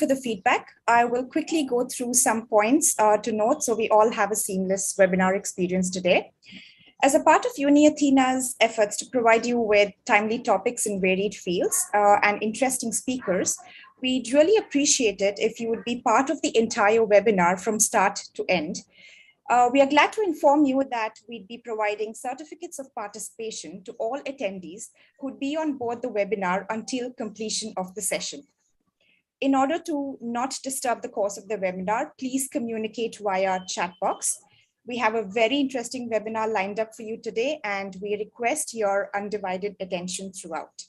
for the feedback. I will quickly go through some points to note so we all have a seamless webinar experience today. As a part of UniAthena's efforts to provide you with timely topics in varied fields and interesting speakers, we'd really appreciate it if you would be part of the entire webinar from start to end. We are glad to inform you that we'd be providing certificates of participation to all attendees who'd be on board the webinar until completion of the session. In order to not disturb the course of the webinar, please communicate via chat box. We have a very interesting webinar lined up for you today, and we request your undivided attention throughout.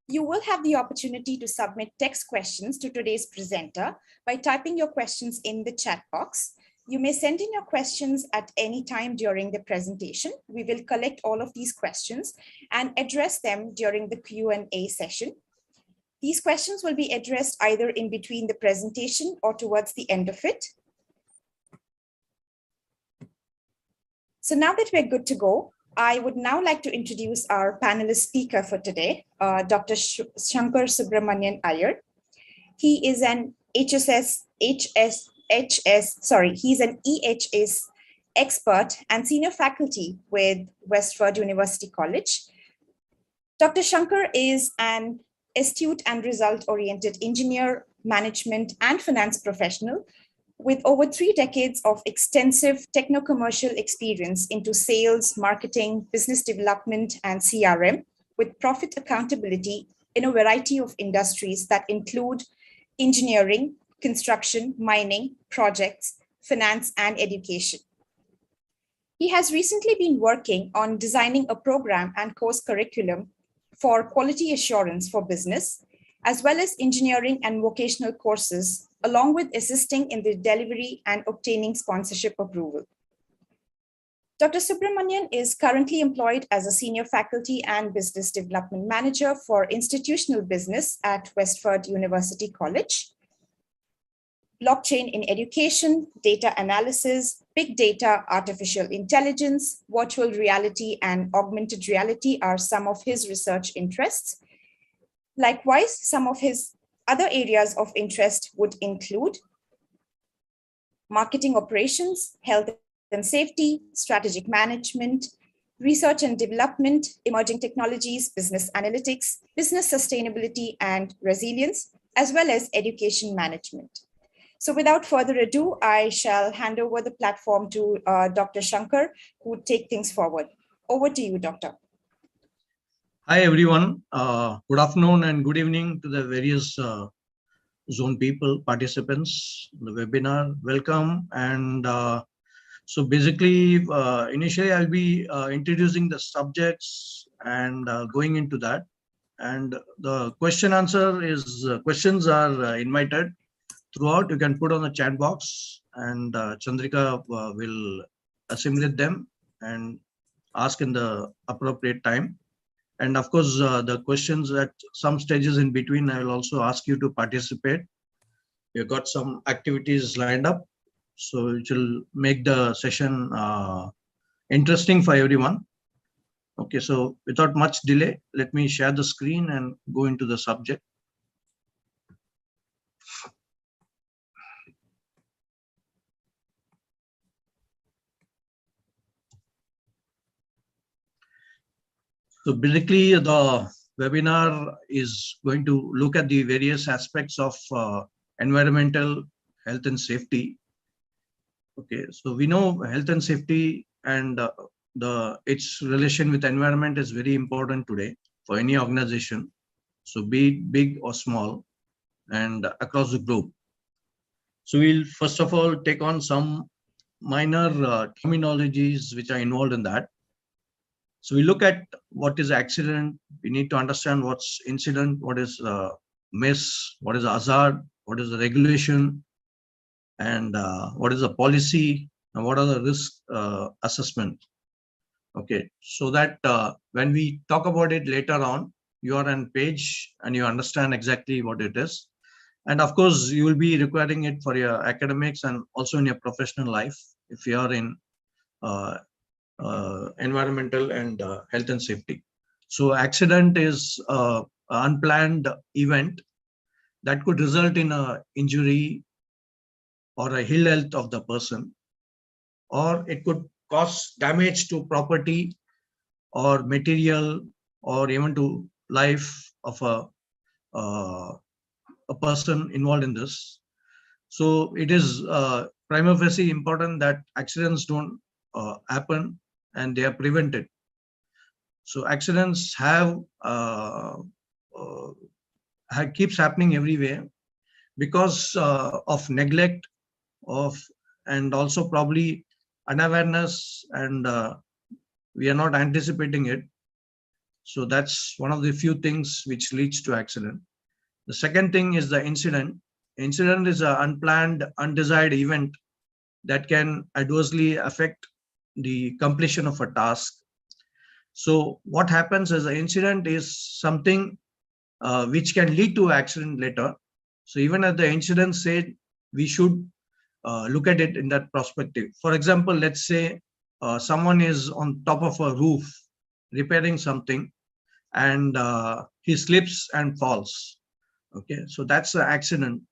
You will have the opportunity to submit text questions to today's presenter by typing your questions in the chat box. You may send in your questions at any time during the presentation. We will collect all of these questions and address them during the Q&A session. These questions will be addressed either in between the presentation or towards the end of it. So now that we're good to go, I would now like to introduce our panelist speaker for today, Dr. Shankar Subramanian Iyer. He is an he's an EHS expert and senior faculty with Westford University College. Dr. Shankar is an astute and result-oriented engineer, management, and finance professional with over 3 decades of extensive techno-commercial experience into sales, marketing, business development, and CRM, with profit accountability in a variety of industries that include engineering, construction, mining, projects, finance, and education. He has recently been working on designing a program and course curriculum for quality assurance for business, as well as engineering and vocational courses, along with assisting in the delivery and obtaining sponsorship approval. Dr. Subramanian is currently employed as a senior faculty and business development manager for institutional business at Westford University College. Blockchain in education, data analysis, big data, artificial intelligence, virtual reality, and augmented reality are some of his research interests. Likewise, some of his other areas of interest would include marketing operations, health and safety, strategic management, research and development, emerging technologies, business analytics, business sustainability and resilience, as well as education management. So without further ado, I shall hand over the platform to Dr. Shankar, who would take things forward. Over to you, Doctor. Hi, everyone. Good afternoon and good evening to the various zone people, participants, the webinar. Welcome. And so basically, initially, I'll be introducing the subjects and going into that. And the questions are invited throughout. You can put on the chat box, and Chandrika will assimilate them and ask in the appropriate time. And of course, the questions at some stages in between, I will also ask you to participate. We've got some activities lined up, so it will make the session interesting for everyone. Okay, so without much delay, let me share the screen and go into the subject. So basically, the webinar is going to look at the various aspects of environmental health and safety. Okay, so we know health and safety and its relation with environment is very important today for any organization. So be it big or small and across the globe. So we'll first of all take on some minor terminologies which are involved in that. So we look at what is accident. We need to understand what's incident, what is miss, what is hazard, what is the regulation, and what is the policy, and what are the risk assessment. Okay, so that when we talk about it later on, you are on page and you understand exactly what it is. And of course, you will be requiring it for your academics and also in your professional life if you are in environmental and health and safety. So accident is unplanned event that could result in a injury or a ill health of the person, or it could cause damage to property or material or even to life of a person involved in this. So it is prima facie important that accidents don't happen and they are prevented. So accidents keeps happening everywhere because of neglect of, and also probably unawareness, and we are not anticipating it. So that's one of the few things which leads to accident. The second thing is the incident. Incident is an unplanned, undesired event that can adversely affect the completion of a task. So what happens is the incident is something which can lead to accident later. So even at the incident said, we should look at it in that perspective. For example, let's say someone is on top of a roof repairing something, and he slips and falls. Okay, so that's an accident.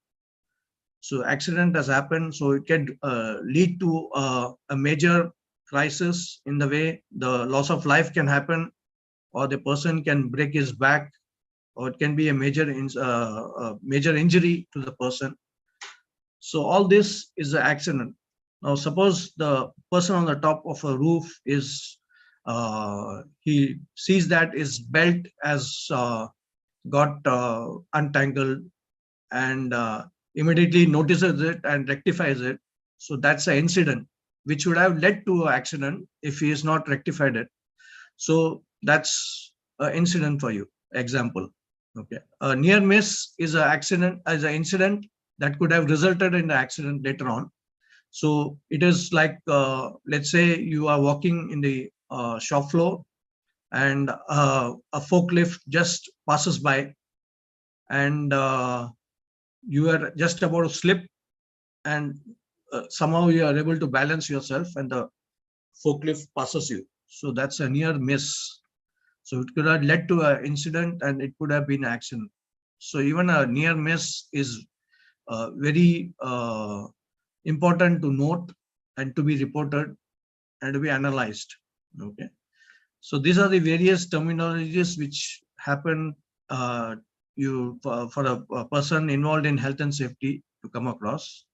So accident has happened, so it can lead to a major crisis in the way the loss of life can happen, or the person can break his back, or it can be a major injury to the person. So all this is an accident. Now suppose the person on the top of a roof is he sees that his belt has got untangled, and immediately notices it and rectifies it. So that's an incident which would have led to an accident if he is not rectified it. So that's an incident for you. Example. Okay. A near miss is an accident, as an incident that could have resulted in the accident later on. So it is like, let's say you are walking in the shop floor, and a forklift just passes by, and you are just about to slip, and somehow you are able to balance yourself, and the forklift passes you. So that's a near miss. So it could have led to an incident, and it could have been an accident. So even a near miss is very important to note and to be reported and to be analyzed. Okay. So these are the various terminologies which happen for a person involved in health and safety to come across.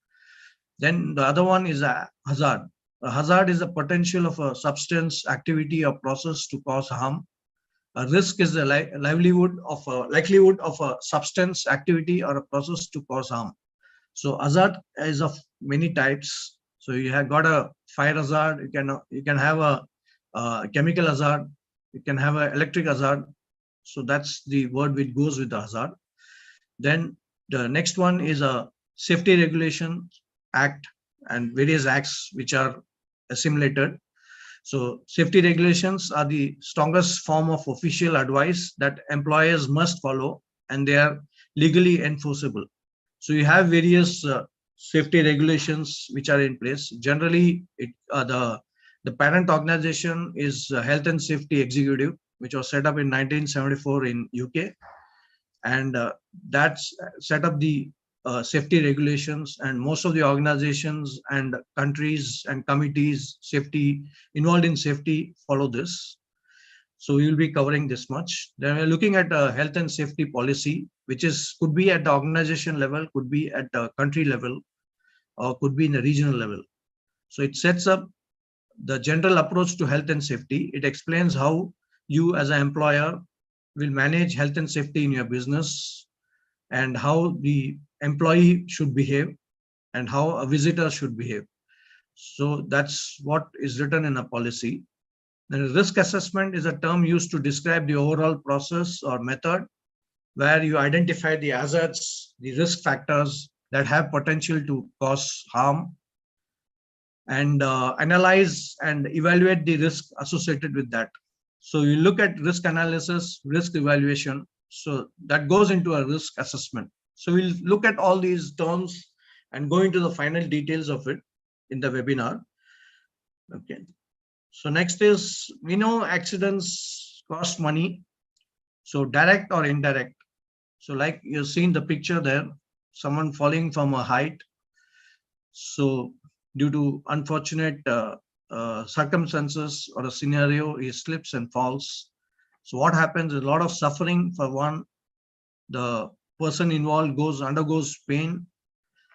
Then the other one is a hazard. A hazard is the potential of a substance, activity, or process to cause harm. A risk is the likelihood of a substance, activity, or a process to cause harm. So hazard is of many types. So you have got a fire hazard. You can have a chemical hazard. You can have an electric hazard. So that's the word which goes with the hazard. Then the next one is a Safety Regulation Act and various acts which are assimilated. So safety regulations are the strongest form of official advice that employers must follow, and they are legally enforceable. So you have various safety regulations which are in place. Generally, the parent organization is Health and Safety Executive, which was set up in 1974 in UK, and that's set up the safety regulations, and most of the organizations and countries and committees safety involved in safety follow this. So we will be covering this much. Then we're looking at a health and safety policy, which could be at the organization level, could be at the country level, or could be in the regional level. So it sets up the general approach to health and safety. It explains how you as an employer will manage health and safety in your business, and how the employee should behave, and how a visitor should behave. So that's what is written in a policy. Then risk assessment is a term used to describe the overall process or method where you identify the hazards, the risk factors that have potential to cause harm, and analyze and evaluate the risk associated with that. So you look at risk analysis, risk evaluation. So that goes into a risk assessment. So we'll look at all these terms and go into the final details of it in the webinar. Okay. So next is, we know accidents cost money. So direct or indirect. So like you've seen the picture there, someone falling from a height. So due to unfortunate circumstances or a scenario, he slips and falls. So what happens is a lot of suffering for one. The person involved undergoes pain,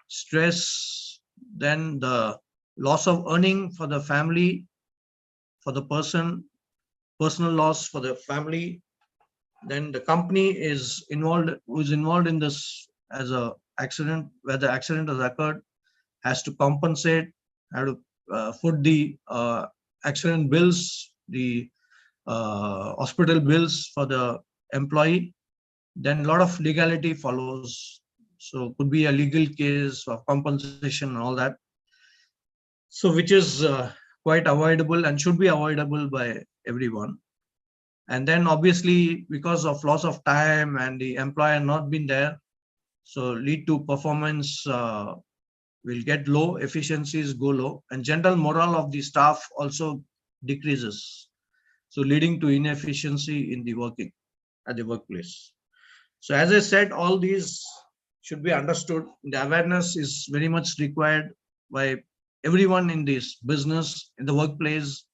stress, then the loss of earning for the family, for the person, personal loss for the family. Then the company who is involved in this as a accident, where the accident has occurred, has to compensate, have to foot the accident bills, the hospital bills for the employee. Then a lot of legality follows. So could be a legal case of compensation and all that. So which is quite avoidable and should be avoidable by everyone. And then obviously because of loss of time and the employer not been there, so lead to performance will get low, efficiencies go low, and general morale of the staff also decreases. So leading to inefficiency in the working at the workplace. So as I said, all these should be understood. The awareness is very much required by everyone in this business, in the workplace,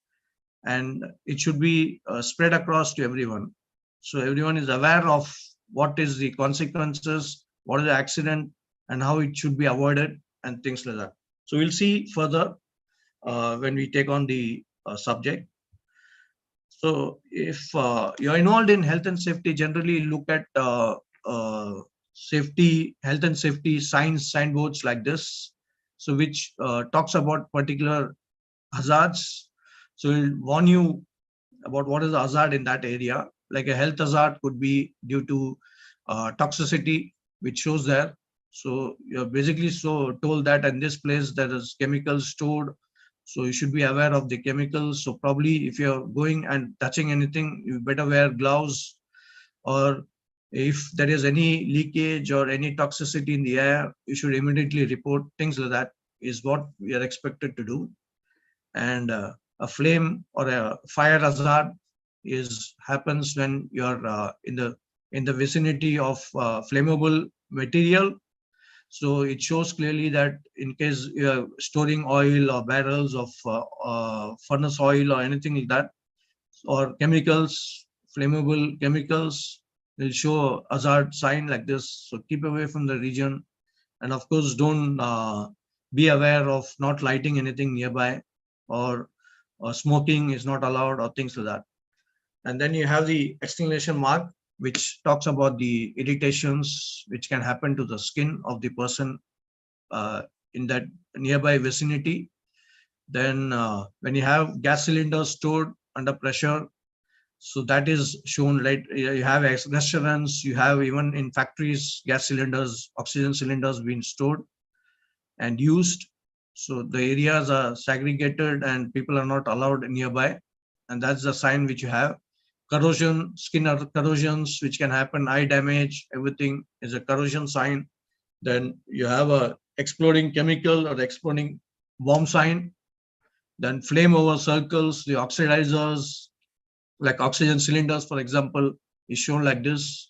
and it should be spread across to everyone. So everyone is aware of what is the consequences, what is the accident, and how it should be avoided, and things like that. So we'll see further when we take on the subject. So if you're involved in health and safety, generally look at safety, health and safety signboards like this. So which talks about particular hazards. So it'll warn you about what is the hazard in that area. Like a health hazard could be due to toxicity, which shows there. So you're basically so told that in this place there is chemicals stored. So you should be aware of the chemicals. So probably if you're going and touching anything, you better wear gloves. Or if there is any leakage or any toxicity in the air, you should immediately report. Things like that is what we are expected to do. And a flame or a fire hazard happens when you're in the vicinity of flammable material. So it shows clearly that in case you're storing oil or barrels of furnace oil or anything like that, or chemicals, flammable chemicals, will show hazard sign like this. So keep away from the region, and of course don't be aware of not lighting anything nearby, or smoking is not allowed, or things like that. And then you have the exclamation mark, which talks about the irritations which can happen to the skin of the person in that nearby vicinity. Then when you have gas cylinders stored under pressure, so that is shown, right? You have restaurants, you have even in factories, gas cylinders, oxygen cylinders being stored and used. So the areas are segregated and people are not allowed nearby. And that's the sign which you have. Corrosion, skin corrosions, which can happen, eye damage, everything is a corrosion sign. Then you have a exploding chemical or exploding bomb sign. Then flame over circles, the oxidizers, like oxygen cylinders, for example, is shown like this.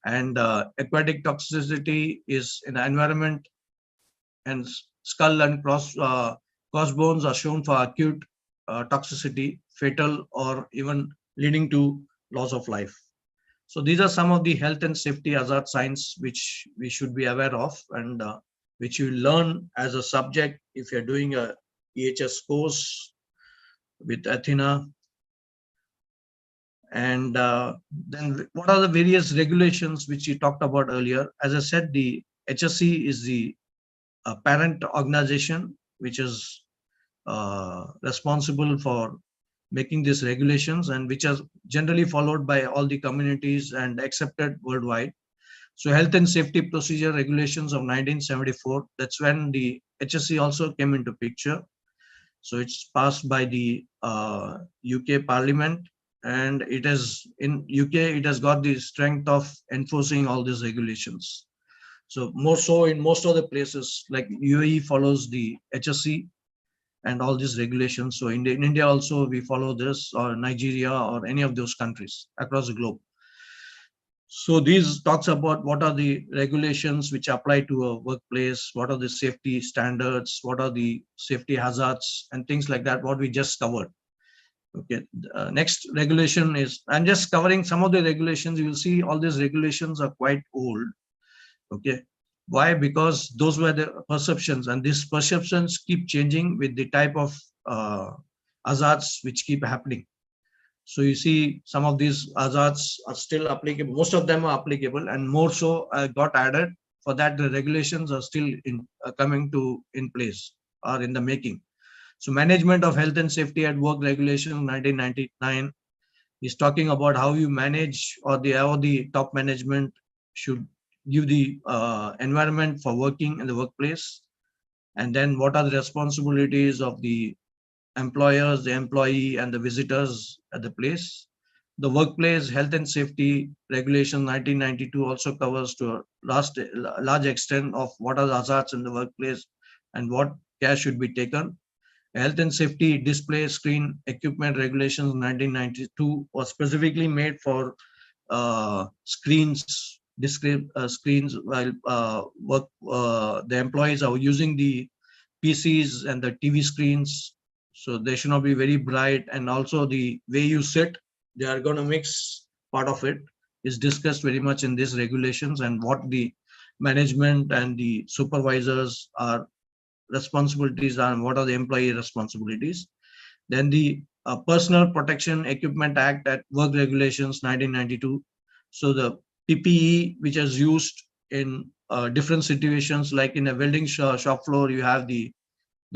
And aquatic toxicity is in the environment, and skull and crossbones are shown for acute toxicity, fatal, or even leading to loss of life. So these are some of the health and safety hazard signs which we should be aware of, and which you learn as a subject if you're doing a EHS course with Athena. And then what are the various regulations which you talked about earlier? As I said, the HSE is the parent organization which is responsible for making these regulations, and which are generally followed by all the communities and accepted worldwide. So health and safety procedure regulations of 1974, that's when the HSE also came into picture. So it's passed by the UK Parliament, and it has in UK, it has got the strength of enforcing all these regulations. So more so in most of the places, like UAE follows the HSE and all these regulations. So in India also we follow this, or Nigeria, or any of those countries across the globe. So these talks about what are the regulations which apply to a workplace, what are the safety standards, what are the safety hazards, and things like that, what we just covered. Okay, next regulation is, I'm just covering some of the regulations. You will see all these regulations are quite old. Okay, why? Because those were the perceptions, and these perceptions keep changing with the type of hazards which keep happening. So you see some of these hazards are still applicable. Most of them are applicable, and more so got added. For that, the regulations are still in coming to in place or in the making. So management of health and safety at work regulation 1999 is talking about how you manage, or how the top management should give the environment for working in the workplace, and then what are the responsibilities of the employers, the employee, and the visitors at the place. The workplace health and safety regulation 1992 also covers to a large extent of what are the hazards in the workplace and what care should be taken. Health and safety display screen equipment regulations 1992 was specifically made for screens, display screens while the employees are using the PCs and the TV screens. So they should not be very bright, and also the way you sit, they are going to mix part of it is discussed very much in these regulations, and what the management and the supervisors are responsibilities are and what are the employee responsibilities. Then the Personal Protection Equipment Act at Work Regulations 1992. So the PPE which is used in different situations, like in a welding shop floor, you have the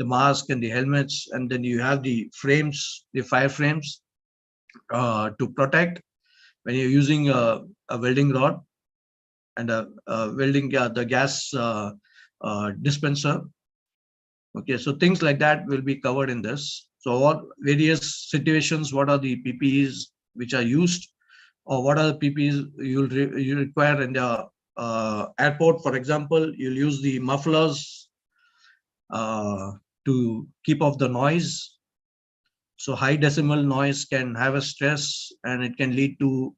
mask and the helmets, and then you have the frames, the fire frames to protect when you're using a welding rod and a welding the gas dispenser. Okay, so things like that will be covered in this. So what various situations, what are the PPEs which are used, or what are the PPEs you require in the airport, for example, you'll use the mufflers to keep off the noise. So high decibel noise can have a stress, and it can lead to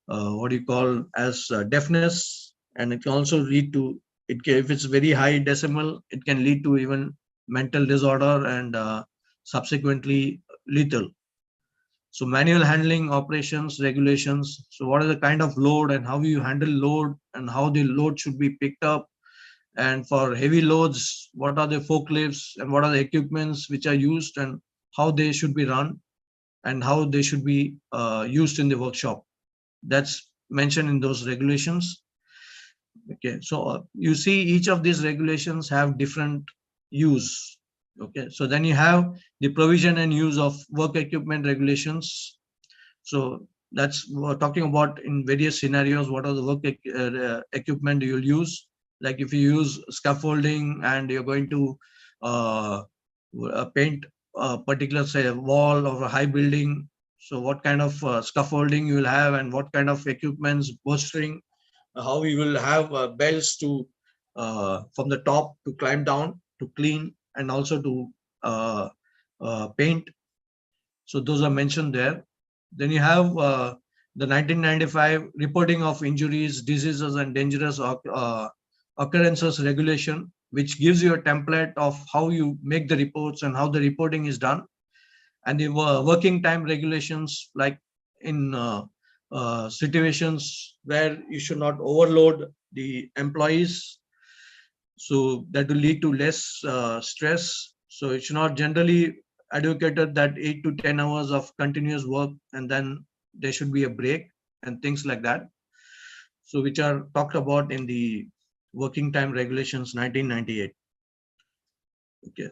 what do you call as deafness, and it can also lead to if it's very high decibel, it can lead to even mental disorder and subsequently lethal. So manual handling operations regulations. So what is the kind of load and how you handle load and how the load should be picked up. And for heavy loads, what are the forklifts and what are the equipments which are used and how they should be run and how they should be used in the workshop. That's mentioned in those regulations. Okay, so you see each of these regulations have different use. Okay, so then you have the provision and use of work equipment regulations. So that's we're talking about in various scenarios. What are the work equipment you'll use? Like if you use scaffolding and you're going to paint a particular, say, a wall of a high building. So what kind of scaffolding you will have, and what kind of equipments, bolstering, how you will have belts to from the top to climb down to clean and also to paint. So those are mentioned there. Then you have the 1995 reporting of injuries, diseases, and dangerous occurrences regulation, which gives you a template of how you make the reports and how the reporting is done. And the working time regulations, like in situations where you should not overload the employees, so that will lead to less stress. So it's not generally advocated that 8 to 10 hours of continuous work and then there should be a break and things like that. So which are talked about in the working time regulations 1998. Okay.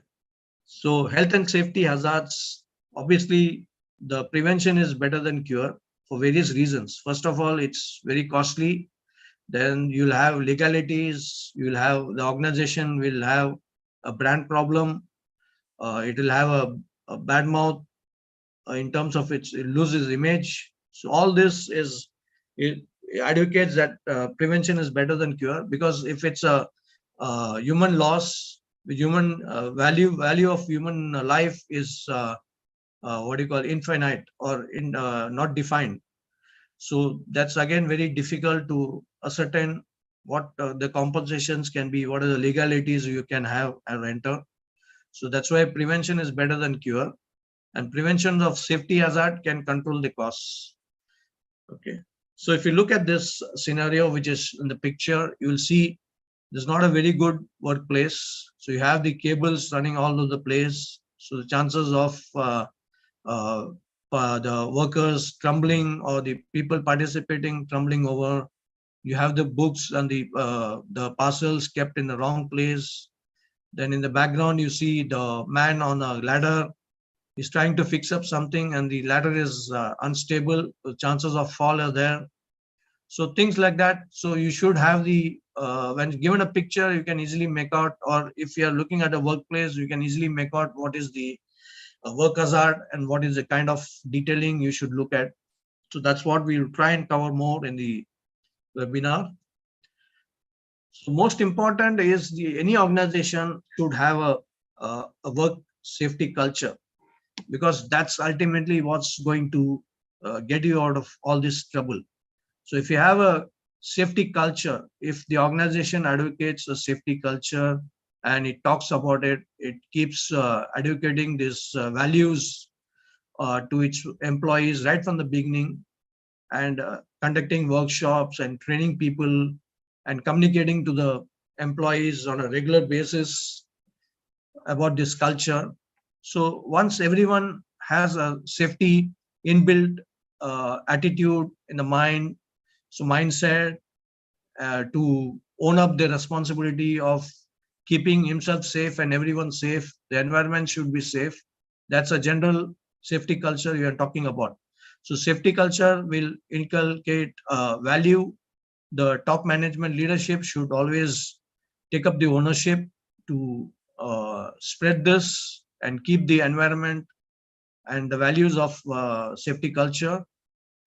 So health and safety hazards, obviously the prevention is better than cure for various reasons. First of all, it's very costly. Then you'll have legalities, you'll have the organization will have a brand problem, it will have a bad mouth in terms of it loses image. So all this is, it advocates that prevention is better than cure, because if it's a human loss, the human value of human life is what do you call infinite or in not defined. So that's again very difficult to ascertain what the compensations can be, what are the legalities you can have and enter. So that's why prevention is better than cure, and prevention of safety hazard can control the costs. Okay. So if you look at this scenario, which is in the picture, you will see there's not a very good workplace. So you have the cables running all over the place. So the chances of uh, the workers trembling or the people participating trembling over. You have the books and the parcels kept in the wrong place. Then in the background, you see the man on a ladder. He's trying to fix up something and the ladder is unstable. The chances of fall are there. So things like that. So you should have the, when given a picture, you can easily make out, or if you are looking at a workplace, you can easily make out what is the work hazard and what is the kind of detailing you should look at. So that's what we'll try and cover more in the webinar. So most important is any organization should have a work safety culture, because that's ultimately what's going to get you out of all this trouble. So if you have a safety culture, if the organization advocates a safety culture and it talks about it, it keeps advocating these values to its employees right from the beginning, and conducting workshops and training people and communicating to the employees on a regular basis about this culture. So once everyone has a safety inbuilt attitude in the mind, so mindset to own up the responsibility of keeping himself safe and everyone safe, the environment should be safe. That's a general safety culture we are talking about. So safety culture will inculcate value. The top management leadership should always take up the ownership to spread this and keep the environment and the values of safety culture,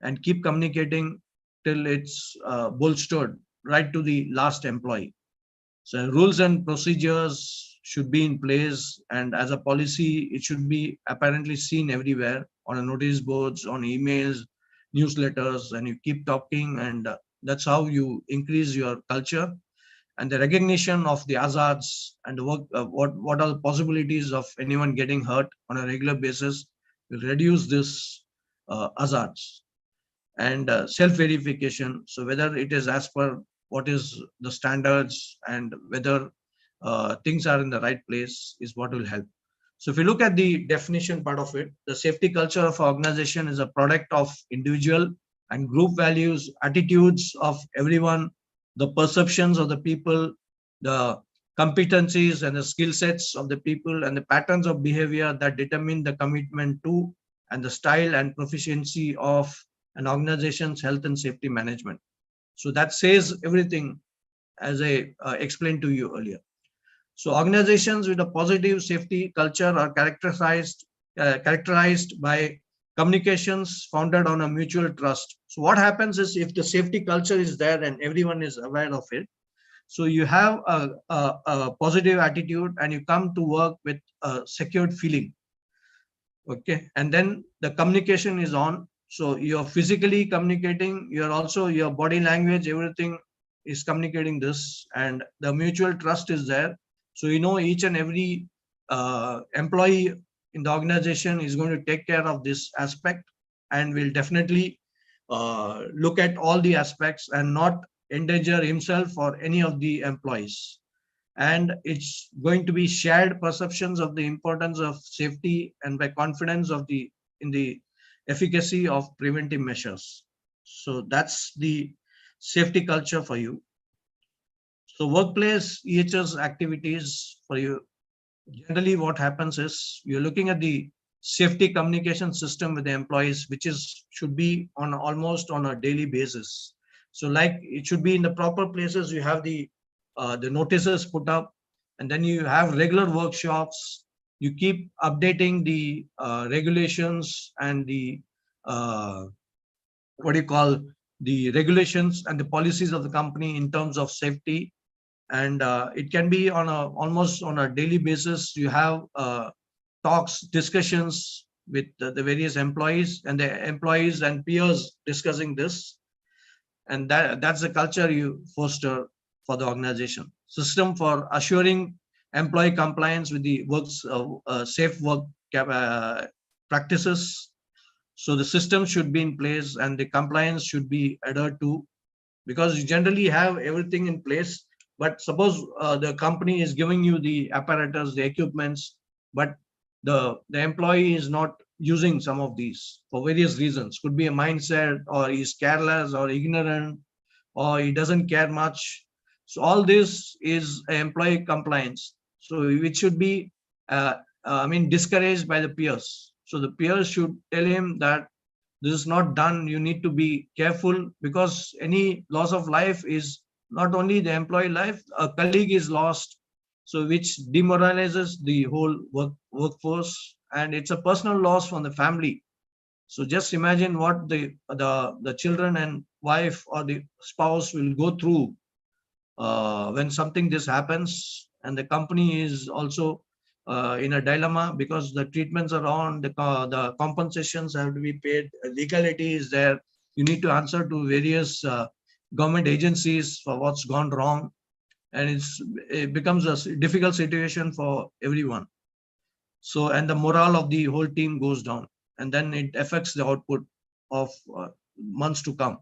and keep communicating till it's bolstered right to the last employee. So rules and procedures should be in place, and as a policy, it should be apparently seen everywhere on a notice boards, on emails, newsletters, and you keep talking, and that's how you increase your culture. And the recognition of the hazards and the work, what are the possibilities of anyone getting hurt on a regular basis will reduce this hazards. And self-verification, so whether it is as per what is the standards and whether things are in the right place is what will help. So if you look at the definition part of it, the safety culture of an organization is a product of individual and group values, attitudes of everyone, the perceptions of the people, the competencies and the skill sets of the people, and the patterns of behavior that determine the commitment to and the style and proficiency of an organization's health and safety management. So that says everything, as I explained to you earlier. So organizations with a positive safety culture are characterized by communications founded on a mutual trust. So what happens is, if the safety culture is there and everyone is aware of it, so you have a positive attitude and you come to work with a secured feeling. Okay, and then the communication is on. So you're physically communicating, you're also your body language, everything is communicating this, and the mutual trust is there. So you know each and every employee in the organization is going to take care of this aspect, and will definitely look at all the aspects and not endanger himself or any of the employees. And it's going to be shared perceptions of the importance of safety, and by confidence of the in the efficacy of preventive measures. So that's the safety culture for you. So workplace EHS activities for you. Generally what happens is, you're looking at the safety communication system with the employees, which is should be on almost on a daily basis. So like it should be in the proper places. You have the notices put up, and then you have regular workshops. You keep updating the regulations and the what do you call, the regulations and the policies of the company in terms of safety. And it can be on a almost on a daily basis. You have talks, discussions with the various employees and the employees and peers discussing this. And that's the culture you foster for the organization. System for assuring employee compliance with the safe work practices. So the system should be in place and the compliance should be adhered to, because you generally have everything in place. But suppose the company is giving you the apparatus, the equipments, but the employee is not using some of these for various reasons. Could be a mindset, or he's careless or ignorant, or he doesn't care much. So all this is employee compliance. So it should be, discouraged by the peers. So the peers should tell him that this is not done. You need to be careful, because any loss of life is not only the employee life, a colleague is lost. So which demoralizes the whole workforce, and it's a personal loss from the family. So just imagine what the children and wife or the spouse will go through when something this happens, and the company is also in a dilemma, because the treatments are on, the compensations have to be paid, legality is there. You need to answer to various government agencies for what's gone wrong, and it becomes a difficult situation for everyone. So, and the morale of the whole team goes down, and then it affects the output of months to come.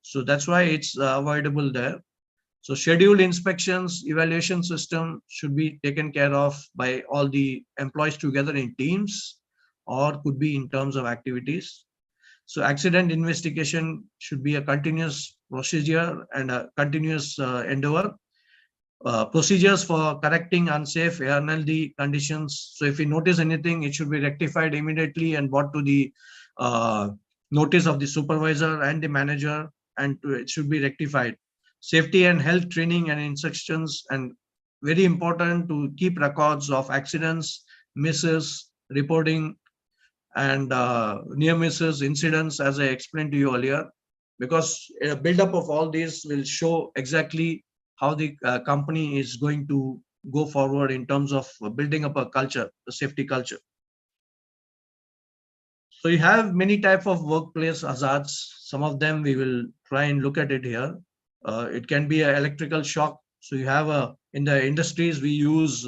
So that's why it's avoidable there. So scheduled inspections, evaluation system should be taken care of by all the employees together in teams, or could be in terms of activities. So accident investigation should be a continuous procedure and a continuous endeavor. Procedures for correcting unsafe air unhealthy conditions. So if you notice anything, it should be rectified immediately and brought to the notice of the supervisor and the manager, and it should be rectified. Safety and health training and instructions, and very important to keep records of accidents, misses, reporting, and near misses, incidents, as I explained to you earlier, because a build-up of all these will show exactly how the company is going to go forward in terms of building up a culture, a safety culture. So you have many types of workplace hazards. Some of them we will try and look at it here. It can be an electrical shock. So you have in the industries we use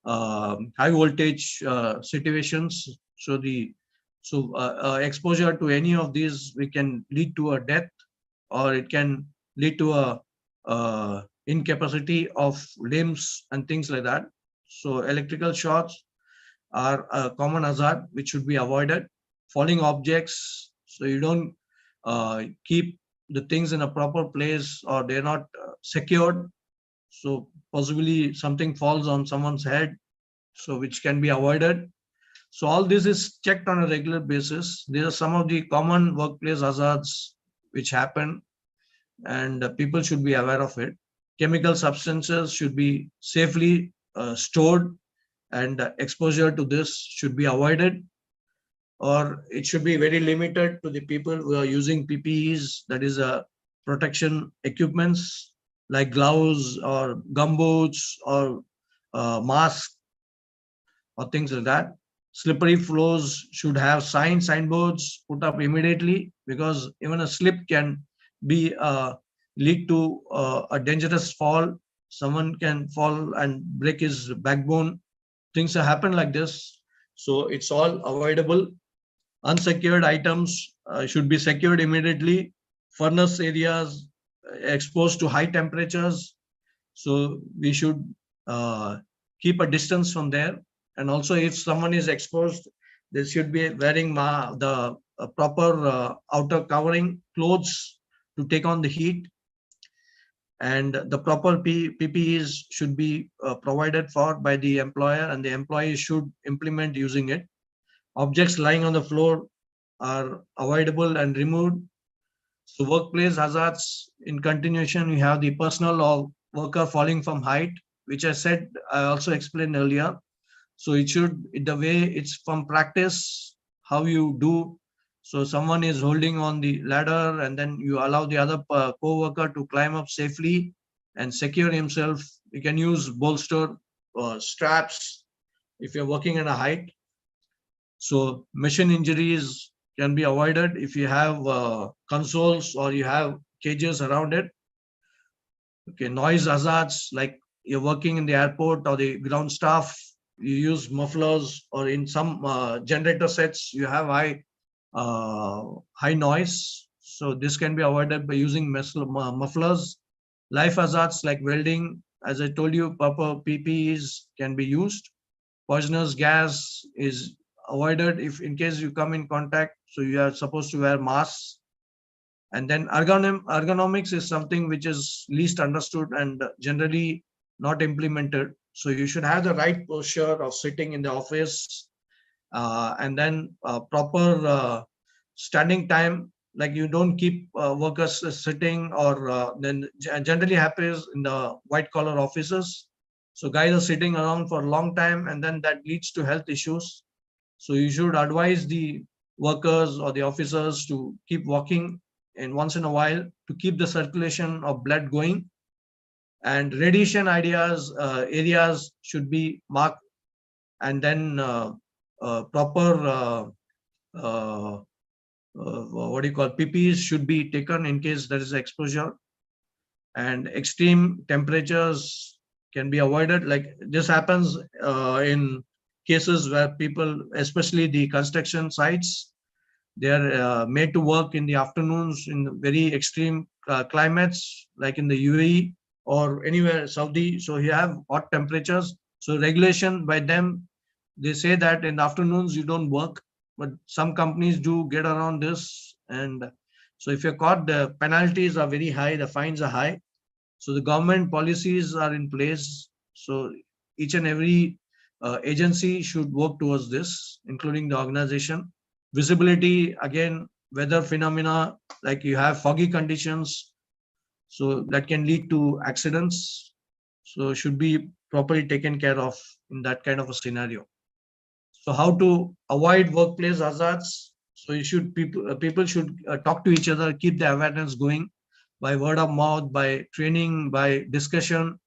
high voltage situations. So exposure to any of these, we can lead to a death, or it can lead to a incapacity of limbs and things like that. So electrical shocks are a common hazard which should be avoided. Falling objects, so you don't keep the things in a proper place, or they're not secured. So possibly something falls on someone's head, so which can be avoided. So all this is checked on a regular basis. These are some of the common workplace hazards which happen, and people should be aware of it. Chemical substances should be safely stored, and exposure to this should be avoided, or it should be very limited to the people who are using PPEs, that is protection equipments like gloves or gumboots or masks or things like that. Slippery floors should have signboards put up immediately, because even a slip can be lead to a dangerous fall. Someone can fall and break his backbone. Things have happened like this, so it's all avoidable. Unsecured items should be secured immediately. Furnace areas exposed to high temperatures, so we should keep a distance from there. And also, if someone is exposed, they should be wearing the proper outer covering clothes to take on the heat. And the proper PPEs should be provided for by the employer, and the employee should implement using it. Objects lying on the floor are avoidable and removed. So workplace hazards, in continuation, we have the personal or worker falling from height, which I said, I also explained earlier. So it should, the way it's from practice, how you do. So someone is holding on the ladder, and then you allow the other co-worker to climb up safely and secure himself. You can use bolster straps if you're working at a height. So machine injuries can be avoided if you have consoles or you have cages around it. Okay, noise hazards, like you're working in the airport or the ground staff, you use mufflers, or in some generator sets, you have high noise. So this can be avoided by using mufflers. Life hazards like welding, as I told you, proper PPEs can be used. Poisonous gas is avoided if in case you come in contact. So you are supposed to wear masks. And then ergonomics is something which is least understood and generally not implemented. So you should have the right posture of sitting in the office, and then proper standing time. Like you don't keep workers sitting, or then generally happens in the white collar offices. So guys are sitting around for a long time, and then that leads to health issues. So you should advise the workers or the officers to keep walking and once in a while to keep the circulation of blood going. And radiation areas should be marked, and then proper uh, what do you call PPEs should be taken in case there is exposure. And extreme temperatures can be avoided. Like this happens in cases where people, especially the construction sites, they are made to work in the afternoons in very extreme climates, like in the UAE or anywhere Saudi. So you have hot temperatures. So regulation by them, they say that in the afternoons you don't work, but some companies do get around this. And so if you're caught, the penalties are very high, the fines are high. So the government policies are in place. So each and every agency should work towards this, including the organization. Visibility, again, weather phenomena, like you have foggy conditions, so that can lead to accidents. So should be properly taken care of in that kind of a scenario. So how to avoid workplace hazards? So you should people should talk to each other, keep the awareness going by word of mouth, by training, by discussion,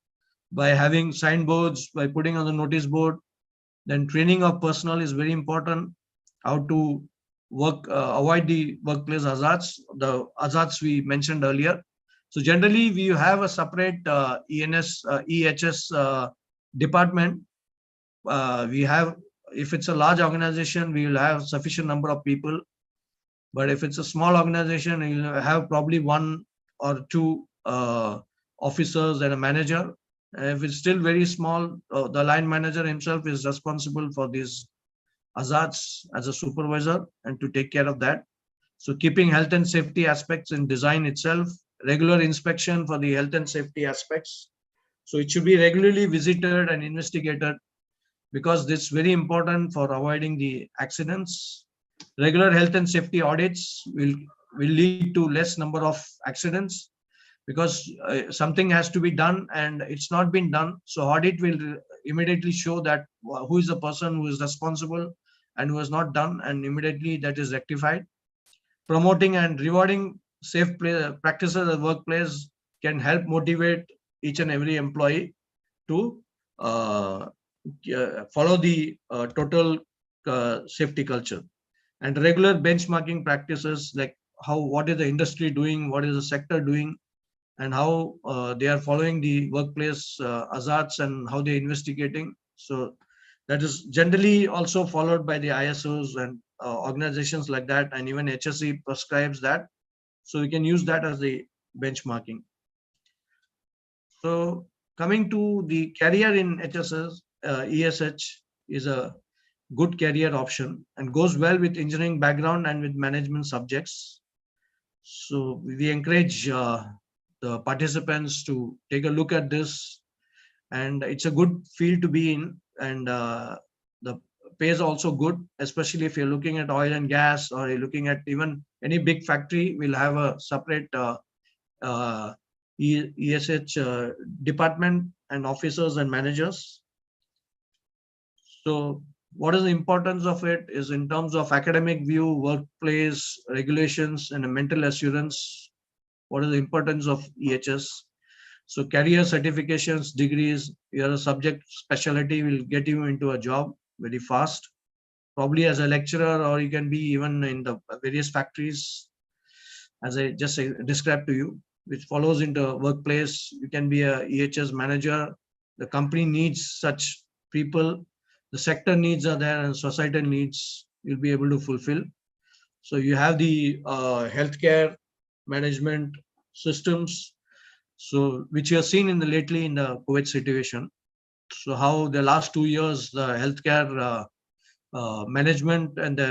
by having signboards, by putting on the notice board. Then training of personnel is very important. How to avoid the workplace hazards, the hazards we mentioned earlier. So generally, we have a separate EHS department. We have, if it's a large organization, we will have sufficient number of people. But if it's a small organization, you'll have probably one or two officers and a manager. If it's still very small, the line manager himself is responsible for these hazards as a supervisor and to take care of that. So keeping health and safety aspects in design itself, regular inspection for the health and safety aspects. So it should be regularly visited and investigated, because this is very important for avoiding the accidents. Regular health and safety audits will lead to less number of accidents, because something has to be done and it's not been done. So audit will immediately show that who is the person who is responsible and who has not done, and immediately that is rectified. Promoting and rewarding safe practices at the workplace can help motivate each and every employee to follow the total safety culture. And regular benchmarking practices, like what is the industry doing, what is the sector doing, and how they are following the workplace hazards and how they're investigating. So that is generally also followed by the ISOs and organizations like that, and even HSE prescribes that. So we can use that as the benchmarking. So coming to the career in HSS, ESH is a good career option and goes well with engineering background and with management subjects. So we encourage the participants to take a look at this, and it's a good field to be in, and the pay is also good, especially if you're looking at oil and gas, or you're looking at even any big factory will have a separate ESH department and officers and managers. So what is the importance of it is in terms of academic view, workplace regulations, and a mental assurance. What is the importance of EHS? So career certifications, degrees, your subject specialty will get you into a job very fast. probably as a lecturer, or you can be even in the various factories, as I just described to you, which follows into workplace. You can be a EHS manager. The company needs such people. The sector needs are there, and societal needs you'll be able to fulfill. So you have the healthcare management systems, so which you have seen in the lately in the COVID situation. So how the last 2 years the healthcare management and the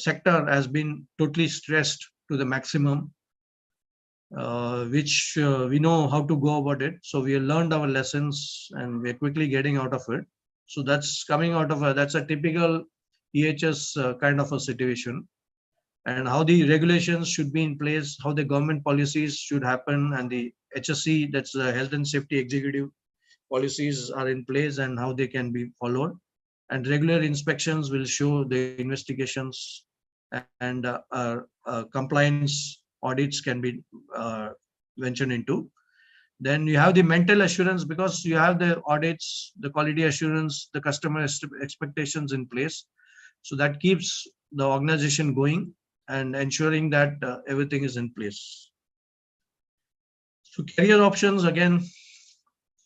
sector has been totally stressed to the maximum, which we know how to go about it. So we have learned our lessons and we're quickly getting out of it. So that's coming out of that's a typical EHS kind of a situation, and how the regulations should be in place, how the government policies should happen, and the HSC, that's the Health and Safety Executive policies, are in place and how they can be followed. And regular inspections will show the investigations, and compliance audits can be ventured into. Then you have the mental assurance, because you have the audits, the quality assurance, the customer expectations in place. So that keeps the organization going and ensuring that everything is in place. So career options again.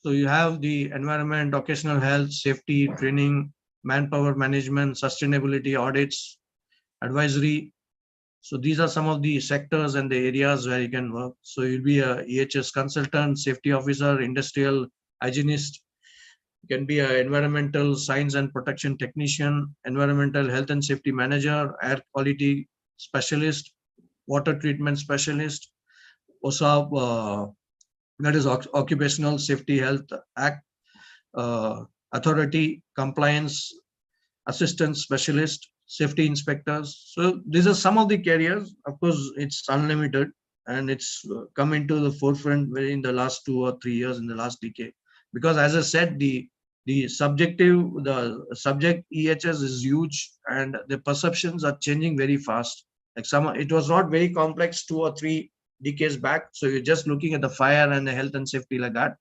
So you have the environment, occupational health, safety, training, manpower management, sustainability, audits, advisory. So these are some of the sectors and the areas where you can work. So you'll be a EHS consultant, safety officer, industrial hygienist. You can be an environmental science and protection technician, environmental health and safety manager, air quality specialist, water treatment specialist, OSAP, that is Occupational Safety Health Act, authority, compliance assistant specialist, safety inspectors. So these are some of the careers. Of course, it's unlimited, and it's come into the forefront very in the last 2 or 3 years, in the last decade. Because as I said, the subject EHS is huge, and the perceptions are changing very fast. Like it was not very complex 2 or 3 decades back. So you're just looking at the fire and the health and safety like that.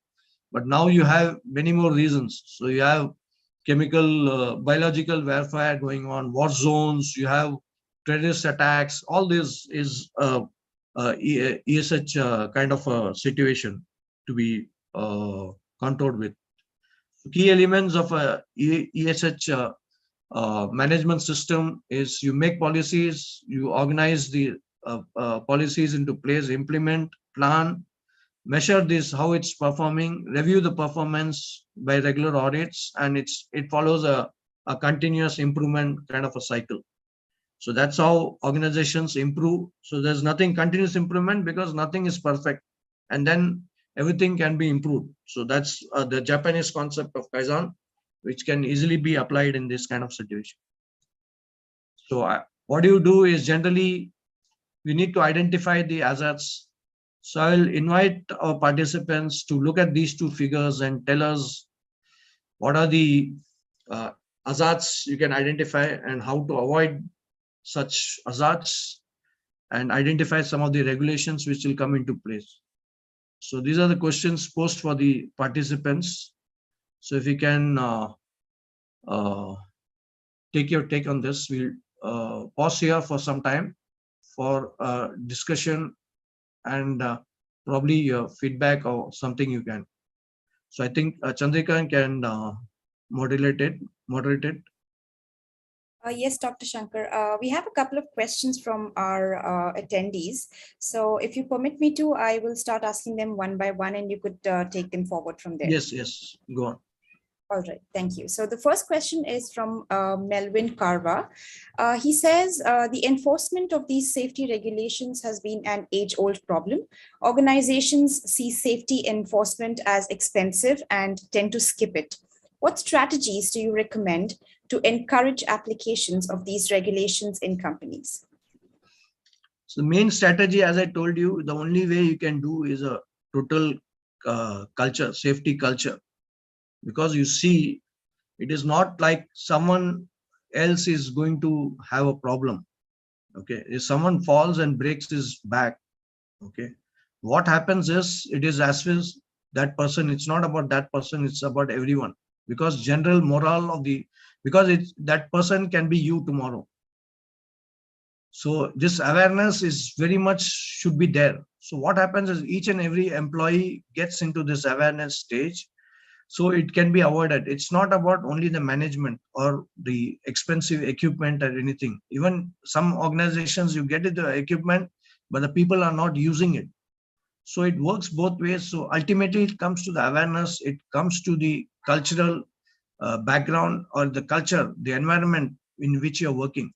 But now you have many more reasons. So you have chemical, biological warfare going on, war zones, you have terrorist attacks. All this is ESH kind of a situation to be controlled with. Key elements of a ESH management system is you make policies, you organize the policies into place, implement, plan, measure this, how it's performing, review the performance by regular audits, and it follows a continuous improvement kind of a cycle. So that's how organizations improve. So there's nothing continuous improvement, because nothing is perfect, and then everything can be improved. So that's the Japanese concept of Kaizen, which can easily be applied in this kind of situation. So what you do is, generally we need to identify the hazards. So I'll invite our participants to look at these two figures and tell us what are the hazards you can identify and how to avoid such hazards, and identify some of the regulations which will come into place. So these are the questions posed for the participants. So if you can take your take on this, we'll pause here for some time for discussion and probably your feedback or something you can. So I think Chandrika can moderate it. Yes, Dr. Shankar. We have a couple of questions from our attendees. So if you permit me to, I will start asking them one by one, and you could take them forward from there. Yes, go on. All right, thank you. So the first question is from Melvin Carva. He says, the enforcement of these safety regulations has been an age-old problem. Organizations see safety enforcement as expensive and tend to skip it. What strategies do you recommend to encourage applications of these regulations in companies? So the main strategy, as I told you, the only way you can do is a total culture, safety culture. Because you see, it is not like someone else is going to have a problem. Okay, if someone falls and breaks his back, okay, what happens is, it is as if that person, it's not about that person, it's about everyone. Because general morale of the because that person can be you tomorrow. So this awareness is very much should be there. So what happens is each and every employee gets into this awareness stage, so it can be avoided. It's not about only the management or the expensive equipment or anything. Even some organizations, you get the equipment, but the people are not using it. So it works both ways. So ultimately it comes to the awareness, it comes to the cultural background or the culture, the environment in which you're working.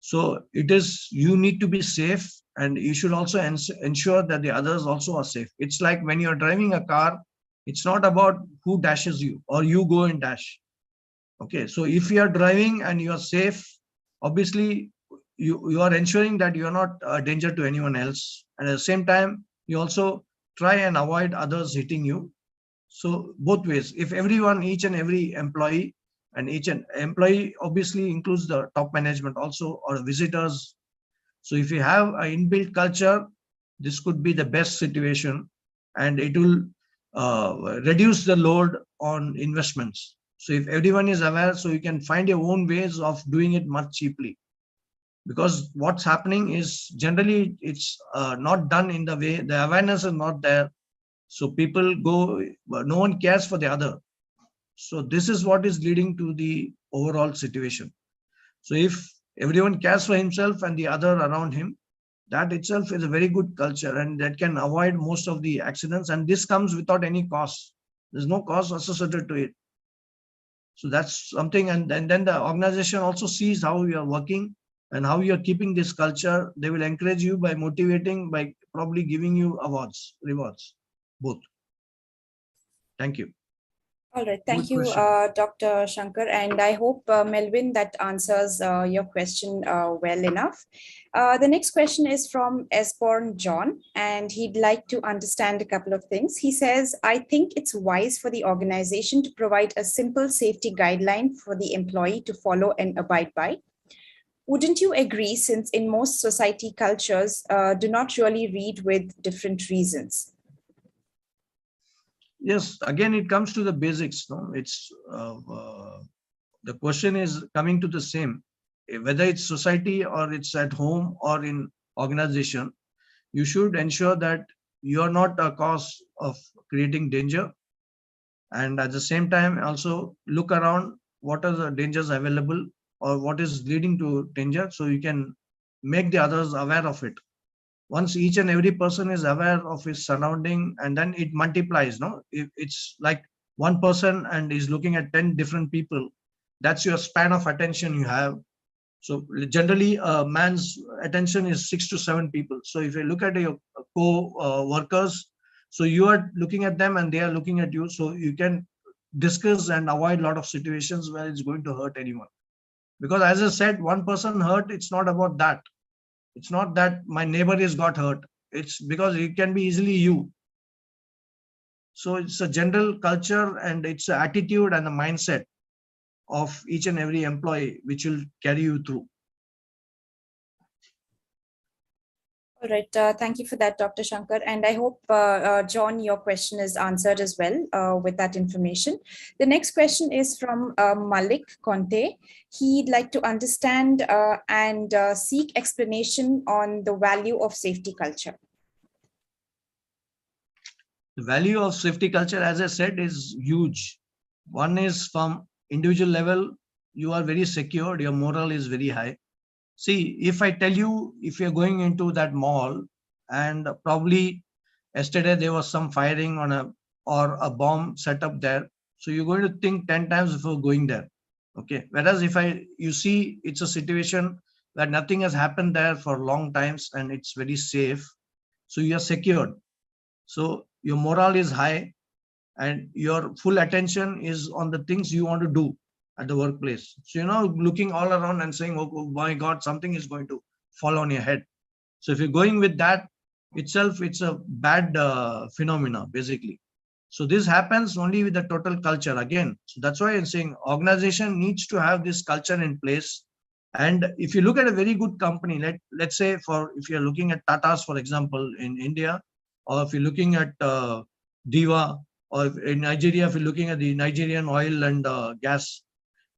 So it is, you need to be safe, and you should also ensure that the others also are safe. It's like when you're driving a car, it's not about who dashes you or you go and dash. Okay, so if you are driving and you are safe, obviously you are ensuring that you are not a danger to anyone else. And at the same time, you also try and avoid others hitting you. So both ways, if everyone, each and every employee, and each and employee obviously includes the top management also or visitors. So if you have an inbuilt culture, this could be the best situation, and it will reduce the load on investments. So if everyone is aware, so you can find your own ways of doing it much cheaply. Because what's happening is generally it's not done in the way, the awareness is not there. So people go, no one cares for the other. So this is what is leading to the overall situation. So if everyone cares for himself and the other around him, that itself is a very good culture, and that can avoid most of the accidents. And this comes without any cost. There's no cost associated to it. So that's something. And then the organization also sees how you are working and how you are keeping this culture. They will encourage you by motivating, by probably giving you awards, rewards, both. Thank you. All right. Thank Good you, question. Dr. Shankar. And I hope, Melvin, that answers your question well enough. The next question is from Esborn John, and he'd like to understand a couple of things. He says, I think it's wise for the organization to provide a simple safety guideline for the employee to follow and abide by. Wouldn't you agree, since in most society cultures do not really read with different reasons? Yes, again, it comes to the basics. No, it's the question is coming to the same. Whether it's society or it's at home or in organization, you should ensure that you are not a cause of creating danger, and at the same time also look around what are the dangers available or what is leading to danger, so you can make the others aware of it. Once each and every person is aware of his surrounding, and then it multiplies. No, if it's like one person and is looking at 10 different people, that's your span of attention you have. So generally a man's attention is 6 to 7 people. So if you look at your co-workers, so you are looking at them and they are looking at you, so you can discuss and avoid a lot of situations where it's going to hurt anyone. Because as I said, one person hurt, it's not about that. It's not that my neighbor is got hurt. It's because it can be easily you. So it's a general culture, and it's an attitude and the mindset of each and every employee which will carry you through. All right. Thank you for that, Dr. Shankar. And I hope, John, your question is answered as well with that information. The next question is from Malik Conte. He'd like to understand and seek explanation on the value of safety culture. The value of safety culture, as I said, is huge. One is from individual level, you are very secured, your morale is very high. See, if I tell you, if you're going into that mall and probably yesterday there was some firing on or a bomb set up there, so you're going to think 10 times before going there. Okay. Whereas if you see it's a situation where nothing has happened there for long times and it's very safe, so you're secured. So your morale is high and your full attention is on the things you want to do at the workplace. So you're not looking all around and saying, oh my God, something is going to fall on your head. So if you're going with that itself, it's a bad phenomena, basically. So this happens only with the total culture again. So that's why I'm saying organization needs to have this culture in place. And if you look at a very good company, let's say if you're looking at Tata's, for example, in India, or if you're looking at Diva, or in Nigeria, if you're looking at the Nigerian oil and gas,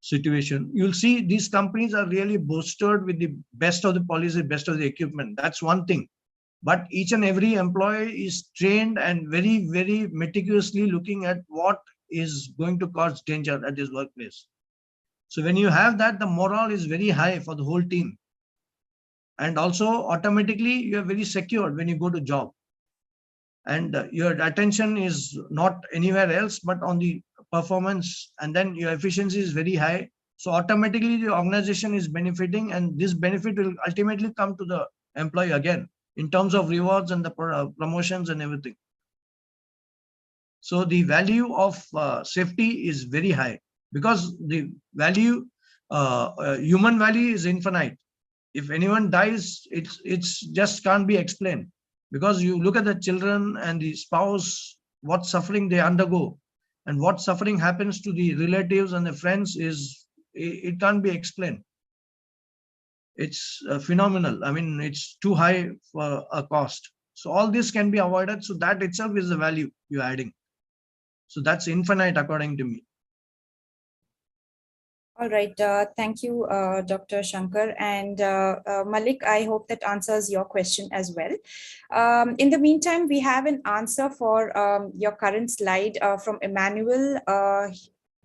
situation, you'll see these companies are really bolstered with the best of the policy, best of the equipment. That's one thing. But each and every employee is trained and very, very meticulously looking at what is going to cause danger at his workplace. So when you have that, the morale is very high for the whole team. And also automatically you are very secure when you go to job. And your attention is not anywhere else but on the performance, and then your efficiency is very high. So automatically the organization is benefiting, and this benefit will ultimately come to the employee again in terms of rewards and the promotions and everything. So the value of safety is very high, because the value, human value is infinite. If anyone dies, it's just can't be explained, because you look at the children and the spouse, what suffering they undergo, and what suffering happens to the relatives and the friends is, it can't be explained. It's phenomenal. I mean, it's too high for a cost. So all this can be avoided. So that itself is the value you're adding. So that's infinite according to me. All right. Thank you, Dr. Shankar. And Malik, I hope that answers your question as well. In the meantime, we have an answer for your current slide from Emmanuel.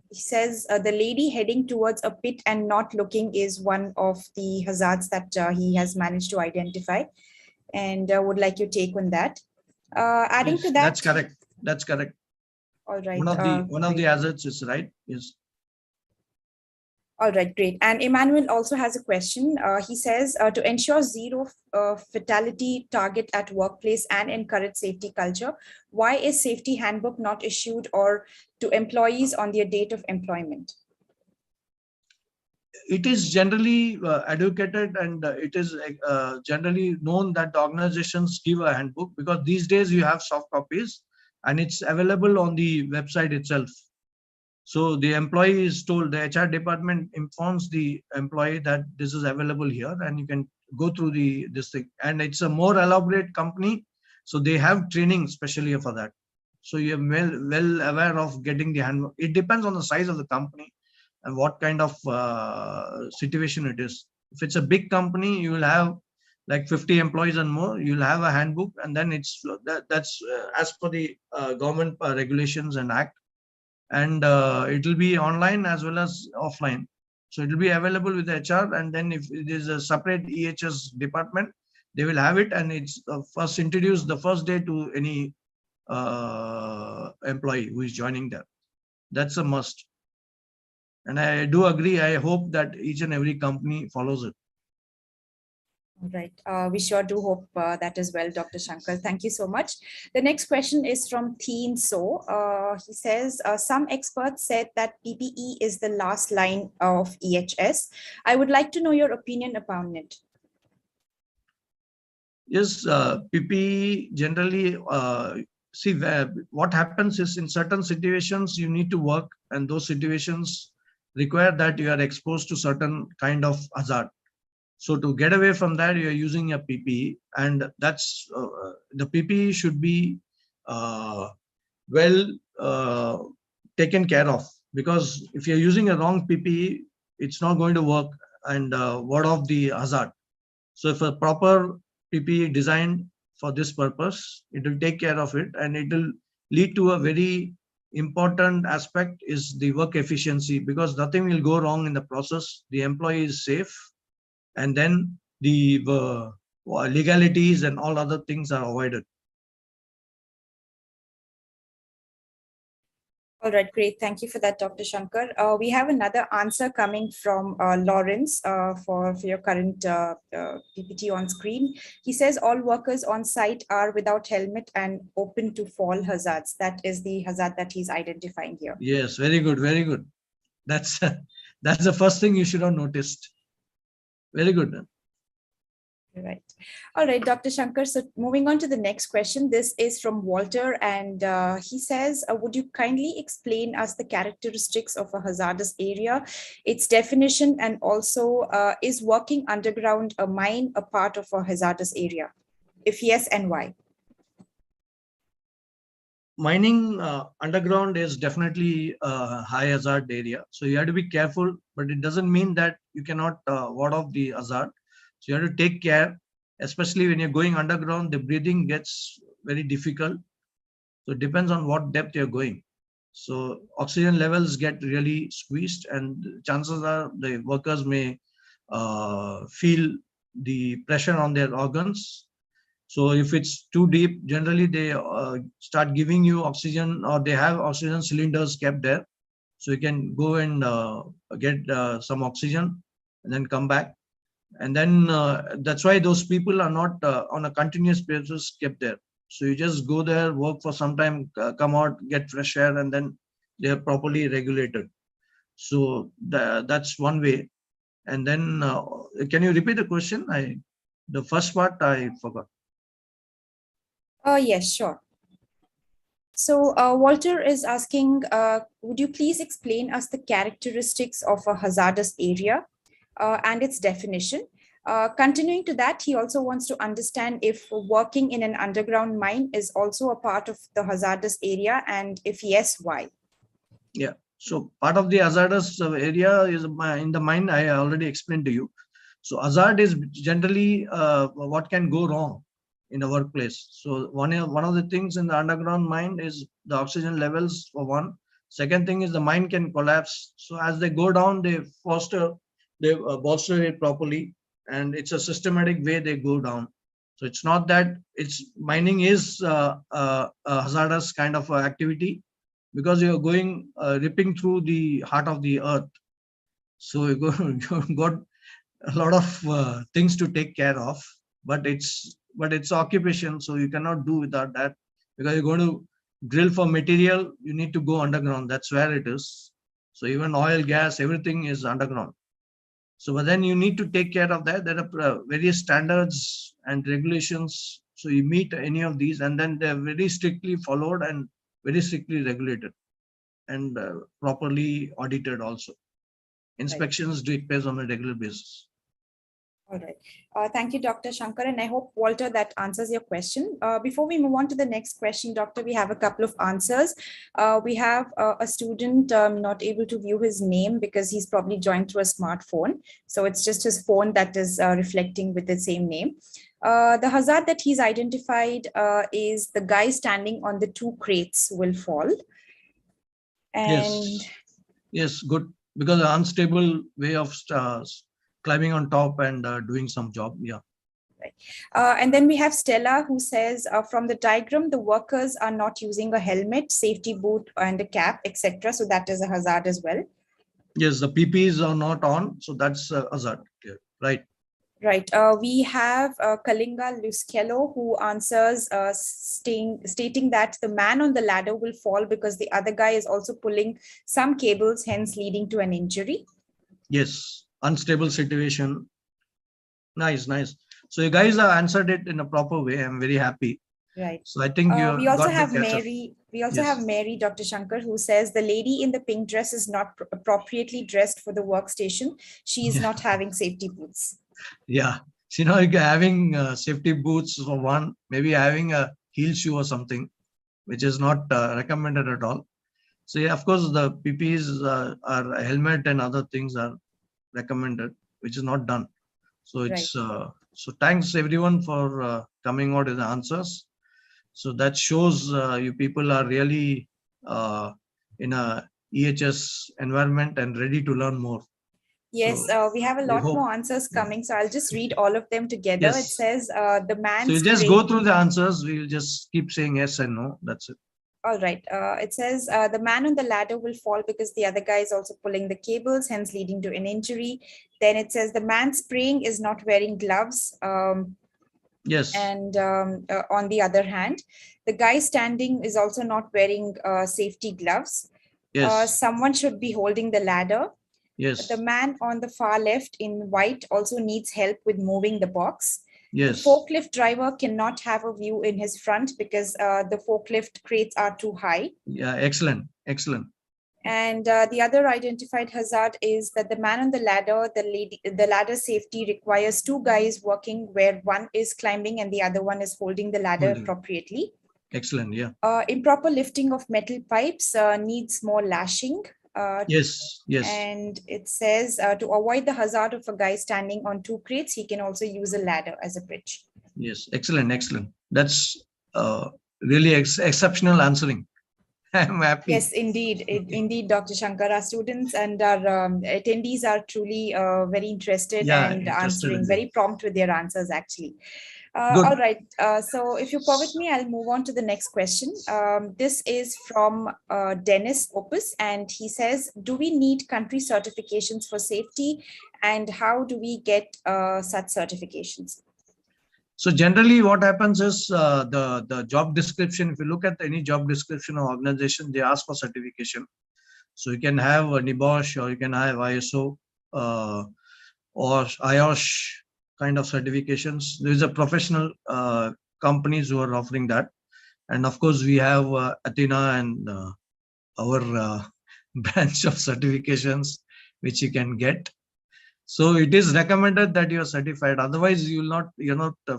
He says the lady heading towards a pit and not looking is one of the hazards that he has managed to identify, and would like your take on that. Adding Yes, to that. that's correct. That's correct. All right. One of the hazards is right. Yes. All right, great. And Emmanuel also has a question. He says, to ensure zero fatality target at workplace and encourage safety culture, why is safety handbook not issued or to employees on their date of employment? It is generally advocated, and it is generally known that the organizations give a handbook, because these days you have soft copies and it's available on the website itself. So the employee is told, the HR department informs the employee that this is available here and you can go through this thing. And it's a more elaborate company, so they have training specially for that. So you're well aware of getting the handbook. It depends on the size of the company and what kind of situation it is. If it's a big company, you will have like 50 employees and more, you'll have a handbook, and then that's as per the government regulations and act. And it will be online as well as offline. So it will be available with HR, and then if it is a separate EHS department, they will have it, and it's first introduced the first day to any employee who is joining there. That's a must. And I do agree. I hope that each and every company follows it. All right. We sure do hope that as well, Dr. Shankar. Thank you so much. The next question is from Theen So. He says, some experts said that PPE is the last line of EHS. I would like to know your opinion upon it. Yes, PPE generally, see, what happens is in certain situations you need to work, and those situations require that you are exposed to certain kind of hazard. So to get away from that, you are using a PPE, and that's the PPE should be well taken care of, because if you're using a wrong PPE, it's not going to work and ward off the hazard. So if a proper PPE designed for this purpose, it will take care of it, and it will lead to a very important aspect is the work efficiency, because nothing will go wrong in the process. The employee is safe, and then the legalities and all other things are avoided. All right, great. Thank you for that, Dr. Shankar. We have another answer coming from Lawrence for your current PPT on screen. He says all workers on site are without helmet and open to fall hazards. That is the hazard that he's identifying here. Yes, very good, very good. That's the first thing you should have noticed. Very good. Right. All right, Dr. Shankar. So moving on to the next question. This is from Walter, and he says, would you kindly explain us the characteristics of a hazardous area, its definition, and also is working underground a mine a part of a hazardous area? If yes, and why? mining underground is definitely a high hazard area. So you have to be careful, but it doesn't mean that you cannot ward off the hazard. So you have to take care, especially when you're going underground, the breathing gets very difficult. So it depends on what depth you're going. So oxygen levels get really squeezed, and chances are the workers may feel the pressure on their organs. So if it's too deep, generally they start giving you oxygen, or they have oxygen cylinders kept there. So you can go and get some oxygen and then come back. And then that's why those people are not on a continuous basis kept there. So you just go there, work for some time, come out, get fresh air, and then they are properly regulated. So that's one way. And then can you repeat the question? The first part I forgot. Yes, sure. So Walter is asking, would you please explain us the characteristics of a hazardous area and its definition? Continuing to that, he also wants to understand if working in an underground mine is also a part of the hazardous area, and if yes, why? Yeah. So part of the hazardous area is in the mine. I already explained to you. So hazard is generally what can go wrong in a workplace. So one of the things in the underground mine is the oxygen levels for one. Second thing is the mine can collapse. So as they go down, they bolster it properly, and it's a systematic way they go down. So it's not that it's mining is a hazardous kind of activity, because you're going ripping through the heart of the earth. So you got a lot of things to take care of, but it's occupation, so you cannot do without that, because you're going to drill for material. You need to go underground. That's where it is. So even oil, gas, everything is underground. So but then you need to take care of that. There are various standards and regulations. So you meet any of these, and then they're very strictly followed and very strictly regulated and properly audited also. Inspections take place on a regular basis. All right. Thank you, Dr. Shankar. And I hope, Walter, that answers your question. Before we move on to the next question, Doctor, we have a couple of answers. We have a student not able to view his name because he's probably joined through a smartphone. So it's just his phone that is reflecting with the same name. The hazard that he's identified is the guy standing on the two crates will fall. And yes, good. Because an unstable way of climbing on top and doing some job. Yeah. Right. And then we have Stella, who says from the diagram, the workers are not using a helmet, safety boot, and a cap, etc. So that is a hazard as well. Yes, the PPs are not on, so that's a hazard. Yeah. Right. Right. We have Kalinga Luskello, who answers stating that the man on the ladder will fall because the other guy is also pulling some cables, hence leading to an injury. Yes, unstable situation. Nice, nice. So you guys have answered it in a proper way. I'm very happy. Right. So I think you we also got have the catch Mary. We also have Mary, Dr. Shankar, who says the lady in the pink dress is not appropriately dressed for the workstation. She is not having safety boots. Yeah. So, you know, you're having safety boots for one, maybe having a heel shoe or something, which is not recommended at all. So yeah, of course, the PPs are a helmet and other things are recommended, which is not done. So it's so thanks everyone for coming out with the answers. So that shows you people are really in a EHS environment and ready to learn more. Yes, so we have a lot more answers coming. So I'll just read all of them together. Yes. It says the man's. So you just go through the answers. We'll just keep saying yes and no. That's it. All right. It says the man on the ladder will fall because the other guy is also pulling the cables, hence leading to an injury. Then it says the man spraying is not wearing gloves. Yes. And on the other hand, the guy standing is also not wearing safety gloves. Yes. Someone should be holding the ladder. Yes. The man on the far left in white also needs help with moving the box. Yes. The forklift driver cannot have a view in his front because the forklift crates are too high. Yeah, excellent, excellent. And the other identified hazard is that the man on the ladder, the ladder safety requires two guys working where one is climbing and the other one is holding the ladder appropriately. Excellent. Yeah. Improper lifting of metal pipes needs more lashing. Yes. Yes. And it says to avoid the hazard of a guy standing on two crates, he can also use a ladder as a bridge. Yes. Excellent. Excellent. That's really exceptional answering. I'm happy. Yes, indeed. Indeed, Dr. Shankar, our students and our attendees are truly very interested and answering, very prompt with their answers, actually. All right. So if you permit me, I'll move on to the next question. This is from Dennis Opus, and he says, do we need country certifications for safety, and how do we get such certifications? So generally what happens is the job description, if you look at any job description or organization, they ask for certification. So you can have a NIBOSH or you can have ISO or IOSH kind of certifications. There is a professional companies who are offering that. And of course, we have Athena and our branch of certifications, which you can get. So it is recommended that you are certified. Otherwise, you're not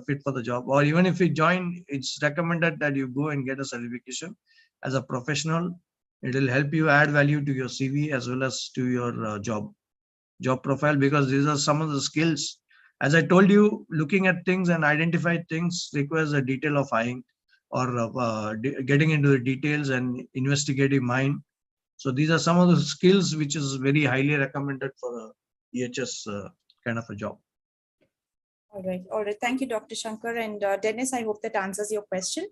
fit for the job. Or even if you join, it's recommended that you go and get a certification as a professional. It will help you add value to your CV as well as to your job profile, because these are some of the skills. As I told you, looking at things and identify things requires a detail of eyeing or getting into the details and investigative mind. So these are some of the skills which is very highly recommended for a EHS kind of a job. All right. All right. Thank you, Dr. Shankar. And Dennis, I hope that answers your question.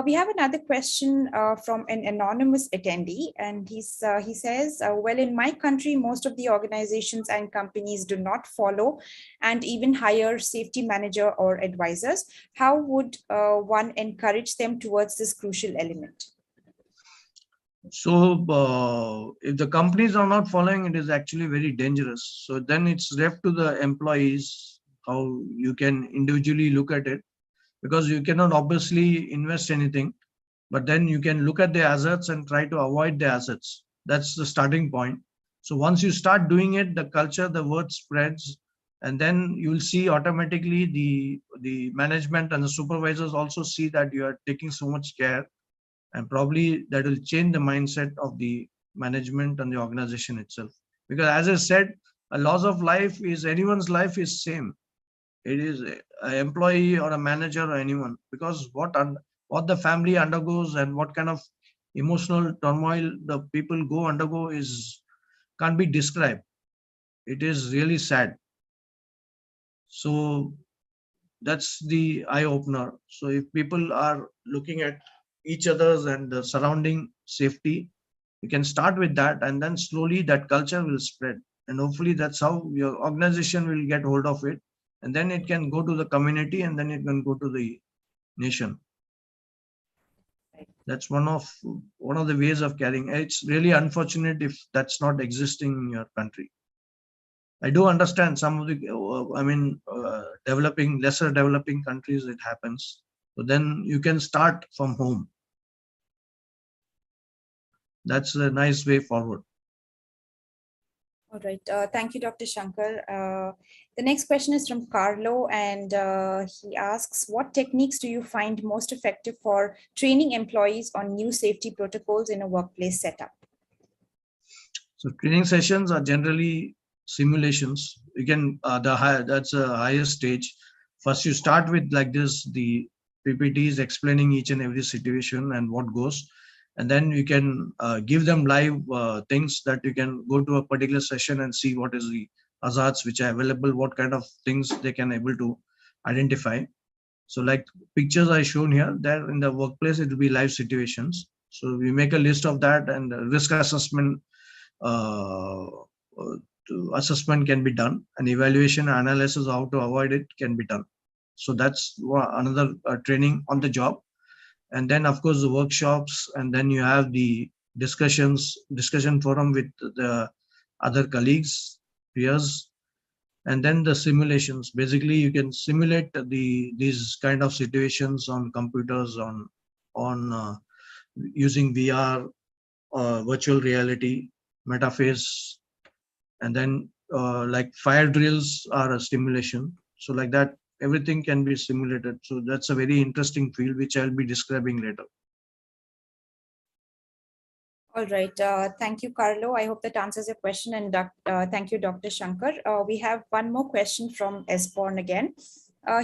We have another question from an anonymous attendee. And he says, well, in my country, most of the organizations and companies do not follow and even hire safety manager or advisors. How would one encourage them towards this crucial element? So if the companies are not following, it is actually very dangerous. So then it's left to the employees how you can individually look at it, because you cannot obviously invest anything, but then you can look at the assets and try to avoid the assets. That's the starting point. So once you start doing it, the culture, the word spreads, and then you'll see automatically the management and the supervisors also see that you are taking so much care, and probably that will change the mindset of the management and the organization itself. Because as I said, a loss of life is anyone's life is same. It is an employee or a manager or anyone, because what the family undergoes and what kind of emotional turmoil the people undergo is can't be described. It is really sad. So that's the eye opener. So if people are looking at each other's and the surrounding safety, you can start with that, and then slowly that culture will spread, and hopefully that's how your organization will get hold of it, and then it can go to the community, and then it can go to the nation. That's one of the ways of carrying. It's really unfortunate if that's not existing in your country. I do understand some of the lesser developing countries it happens. So then you can start from home. That's a nice way forward. All right. Thank you, Dr. Shankar. The next question is from Carlo, and he asks, what techniques do you find most effective for training employees on new safety protocols in a workplace setup? So training sessions are generally simulations. You can that's a higher stage. First, you start with like this, the PPTs explaining each and every situation and what goes, and then you can give them live things that you can go to a particular session and see what is the hazards which are available, what kind of things they can able to identify. So like pictures I shown here, there in the workplace, it will be live situations. So we make a list of that, and risk assessment assessment can be done, and evaluation analysis how to avoid it can be done. So that's another training on the job. And then of course the workshops, and then you have the discussion forum with the other colleagues, peers, and then the simulations. Basically you can simulate these kind of situations on computers, on using VR, virtual reality, metaphase, and then like fire drills are a stimulation. So like that, everything can be simulated. So that's a very interesting field, which I'll be describing later. All right. Thank you, Carlo. I hope that answers your question. And thank you, Dr. Shankar. We have one more question from Esborn again.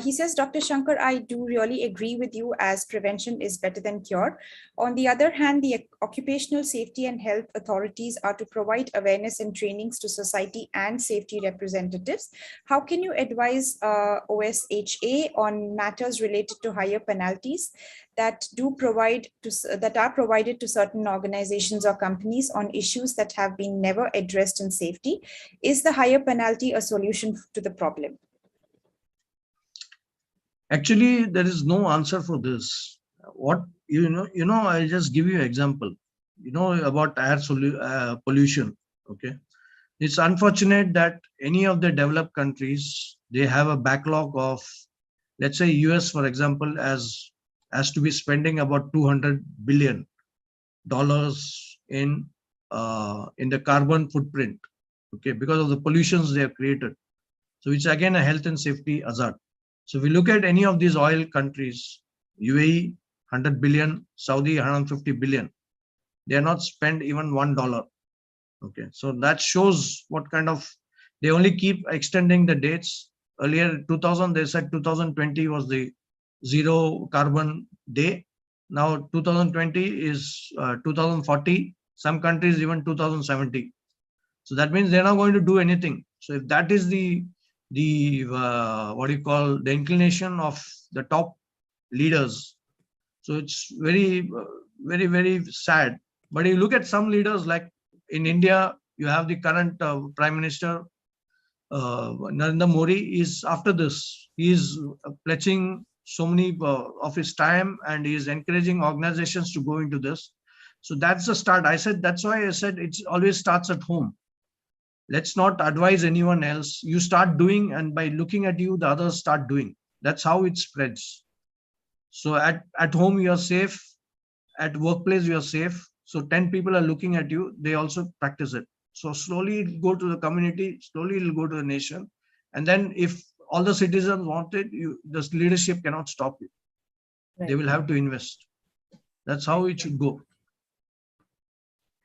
He says, Dr. Shankar, I do really agree with you as prevention is better than cure. On the other hand, the occupational safety and health authorities are to provide awareness and trainings to society and safety representatives. How can you advise OSHA on matters related to higher penalties that are provided to certain organizations or companies on issues that have been never addressed in safety? Is the higher penalty a solution to the problem? Actually, there is no answer for this. What I'll just give you an example. About air pollution. Okay, it's unfortunate that any of the developed countries, they have a backlog of, let's say, US, for example, has to be spending about $200 billion in the carbon footprint. Okay, because of the pollutions they have created. So it's again a health and safety hazard. So if we look at any of these oil countries, UAE, 100 billion, Saudi, 150 billion, they are not spent even $1. Okay, so that shows what kind of, they only keep extending the dates. Earlier, 2000, they said 2020 was the zero carbon day. Now 2020 is 2040, some countries even 2070. So that means they're not going to do anything. So if that is the inclination of the top leaders, so it's very, very, very sad. But you look at some leaders, like in India, you have the current Prime Minister, Narendra Modi. Is after this, he is pledging so many of his time, and he is encouraging organizations to go into this. So that's the start. That's why I said it always starts at home. Let's not advise anyone else. You start doing, and by looking at you, the others start doing. That's how it spreads. So at home, you are safe. At workplace, you are safe. So 10 people are looking at you. They also practice it. So slowly it'll go to the community. Slowly it'll go to the nation. And then if all the citizens want it, the leadership cannot stop you. Right. They will have to invest. That's how it should go.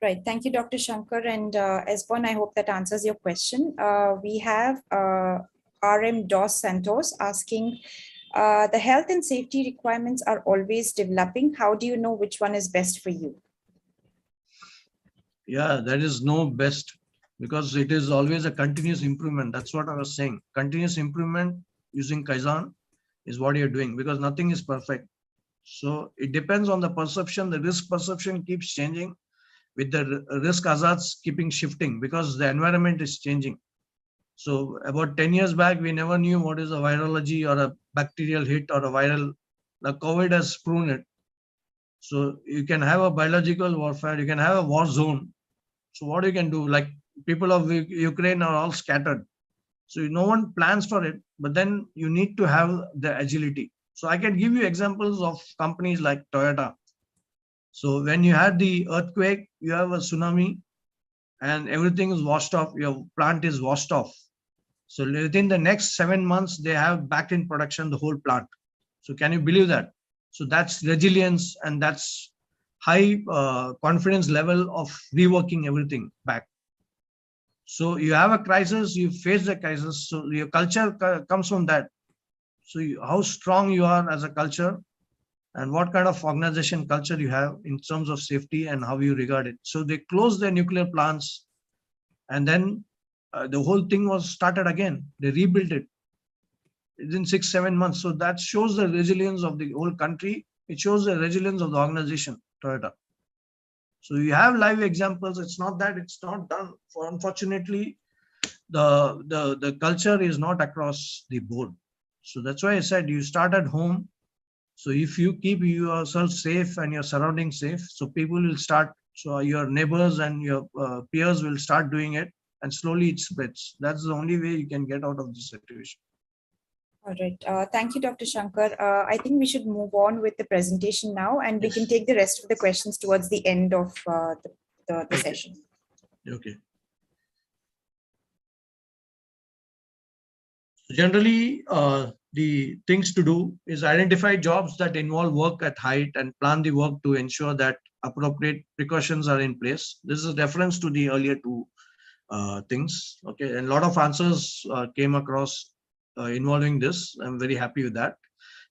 Right. Thank you, Dr. Shankar. And Esborn, I hope that answers your question. We have RM Dos Santos asking, the health and safety requirements are always developing. How do you know which one is best for you? Yeah, there is no best, because it is always a continuous improvement. That's what I was saying. Continuous improvement using Kaizen is what you're doing, because nothing is perfect. So it depends on the perception. The risk perception keeps changing, with the risk hazards keeping shifting, because the environment is changing. So about 10 years back, we never knew what is a virology or a bacterial hit or a viral. The COVID has proven it. So you can have a biological warfare, you can have a war zone. So what you can do, like people of Ukraine are all scattered. So no one plans for it, but then you need to have the agility. So I can give you examples of companies like Toyota. So when you had the earthquake, you have a tsunami, and everything is washed off. Your plant is washed off. So within the next 7 months, they have back in production the whole plant. So can you believe that? So that's resilience, and that's high confidence level of reworking everything back. So you have a crisis, you face the crisis. So your culture comes from that. So how strong you are as a culture, and what kind of organization culture you have in terms of safety and how you regard it. So they closed their nuclear plants, and then the whole thing was started again. They rebuilt it within 6-7 months. So that shows the resilience of the whole country. It shows the resilience of the organization, Toyota. So you have live examples. It's not that it's not done. Unfortunately, the culture is not across the board. So that's why I said you start at home. So if you keep yourself safe and your surroundings safe, so people will start. So your neighbors and your peers will start doing it, and slowly it spreads. That's the only way you can get out of this situation. All right. Thank you, Dr. Shankar. I think we should move on with the presentation now, and we can take the rest of the questions towards the end of the session. Okay. Generally, the things to do is identify jobs that involve work at height and plan the work to ensure that appropriate precautions are in place. This is a reference to the earlier two things. Okay, and a lot of answers came across involving this. I'm very happy with that.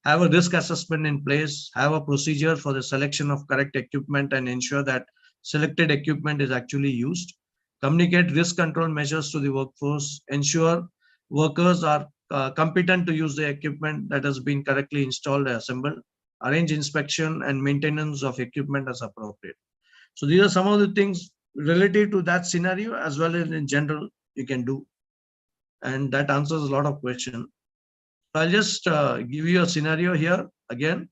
Have a risk assessment in place, have a procedure for the selection of correct equipment and ensure that selected equipment is actually used. Communicate risk control measures to the workforce, ensure workers are competent to use the equipment that has been correctly installed and assembled, arrange inspection and maintenance of equipment as appropriate. So these are some of the things relative to that scenario as well as in general you can do. And that answers a lot of questions. I'll just give you a scenario here again.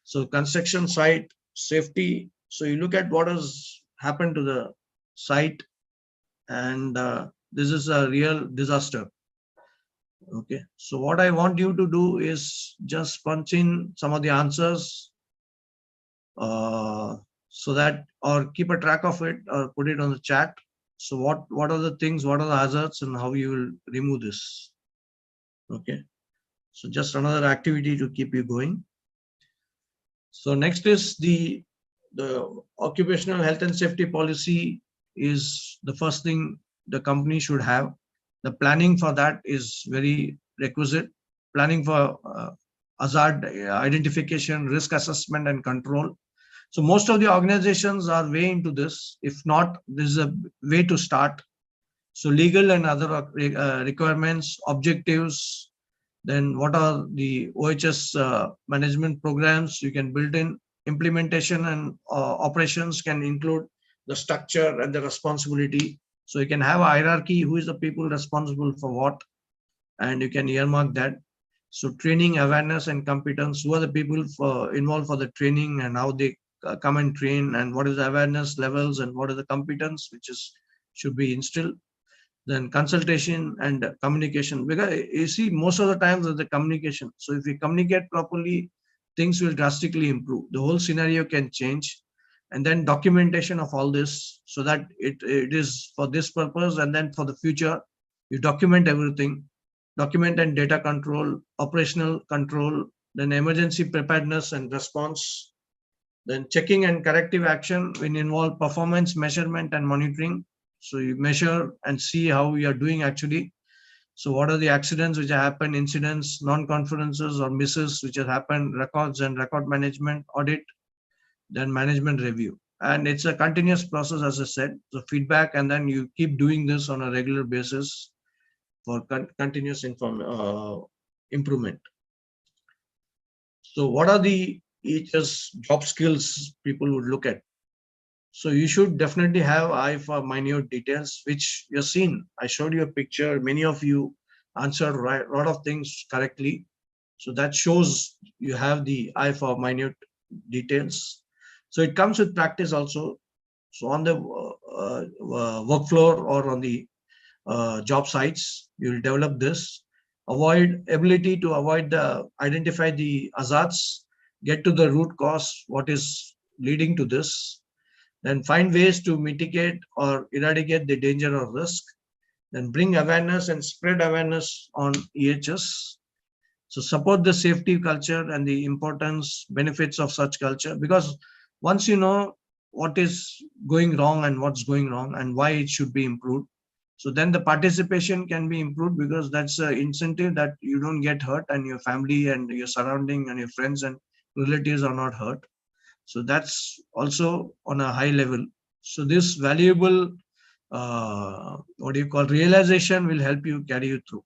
So construction site safety. So you look at what has happened to the site, and this is a real disaster. Okay. So what I want you to do is just punch in some of the answers, so that, or keep a track of it or put it on the chat. So what are the things, what are the hazards, and how you will remove this? Okay. So just another activity to keep you going. So next is the occupational health and safety policy is the first thing the company should have. The planning for that is very requisite. Planning for hazard identification, risk assessment, and control. So most of the organizations are way into this. If not, this is a way to start. So legal and other requirements, objectives, then what are the OHS management programs you can build in. Implementation and operations can include the structure and the responsibility. So you can have a hierarchy, who is the people responsible for what, and you can earmark that. So training, awareness, and competence, who are the people involved for the training and how they come and train, and what is the awareness levels and what is the competence which is should be instilled. Then consultation and communication, because you see most of the times there's the communication. So if we communicate properly, things will drastically improve, the whole scenario can change. And then documentation of all this, so that it is for this purpose, and then for the future you document everything. Document and data control, operational control, then emergency preparedness and response, then checking and corrective action will involve performance measurement and monitoring. So you measure and see how we are doing actually. So what are the accidents which have happened, incidents, non-conferences or misses which have happened, records and record management, audit, then management review. And it's a continuous process, as I said, so feedback, and then you keep doing this on a regular basis for continuous improvement. So what are the EHS job skills people would look at? So you should definitely have eye for minute details, which you've seen. I showed you a picture. Many of you answered a lot of things correctly. So that shows you have the eye for minute details. So it comes with practice also. So on the work floor or on the job sites, you will develop this. Ability to identify the hazards, get to the root cause, what is leading to this. Then find ways to mitigate or eradicate the danger or risk. Then bring awareness and spread awareness on EHS. So support the safety culture and the importance, benefits of such culture, because once you know what is going wrong and what's going wrong and why it should be improved, so then the participation can be improved, because that's an incentive that you don't get hurt and your family and your surrounding and your friends and relatives are not hurt. So that's also on a high level. So this valuable, realization will help you carry you through.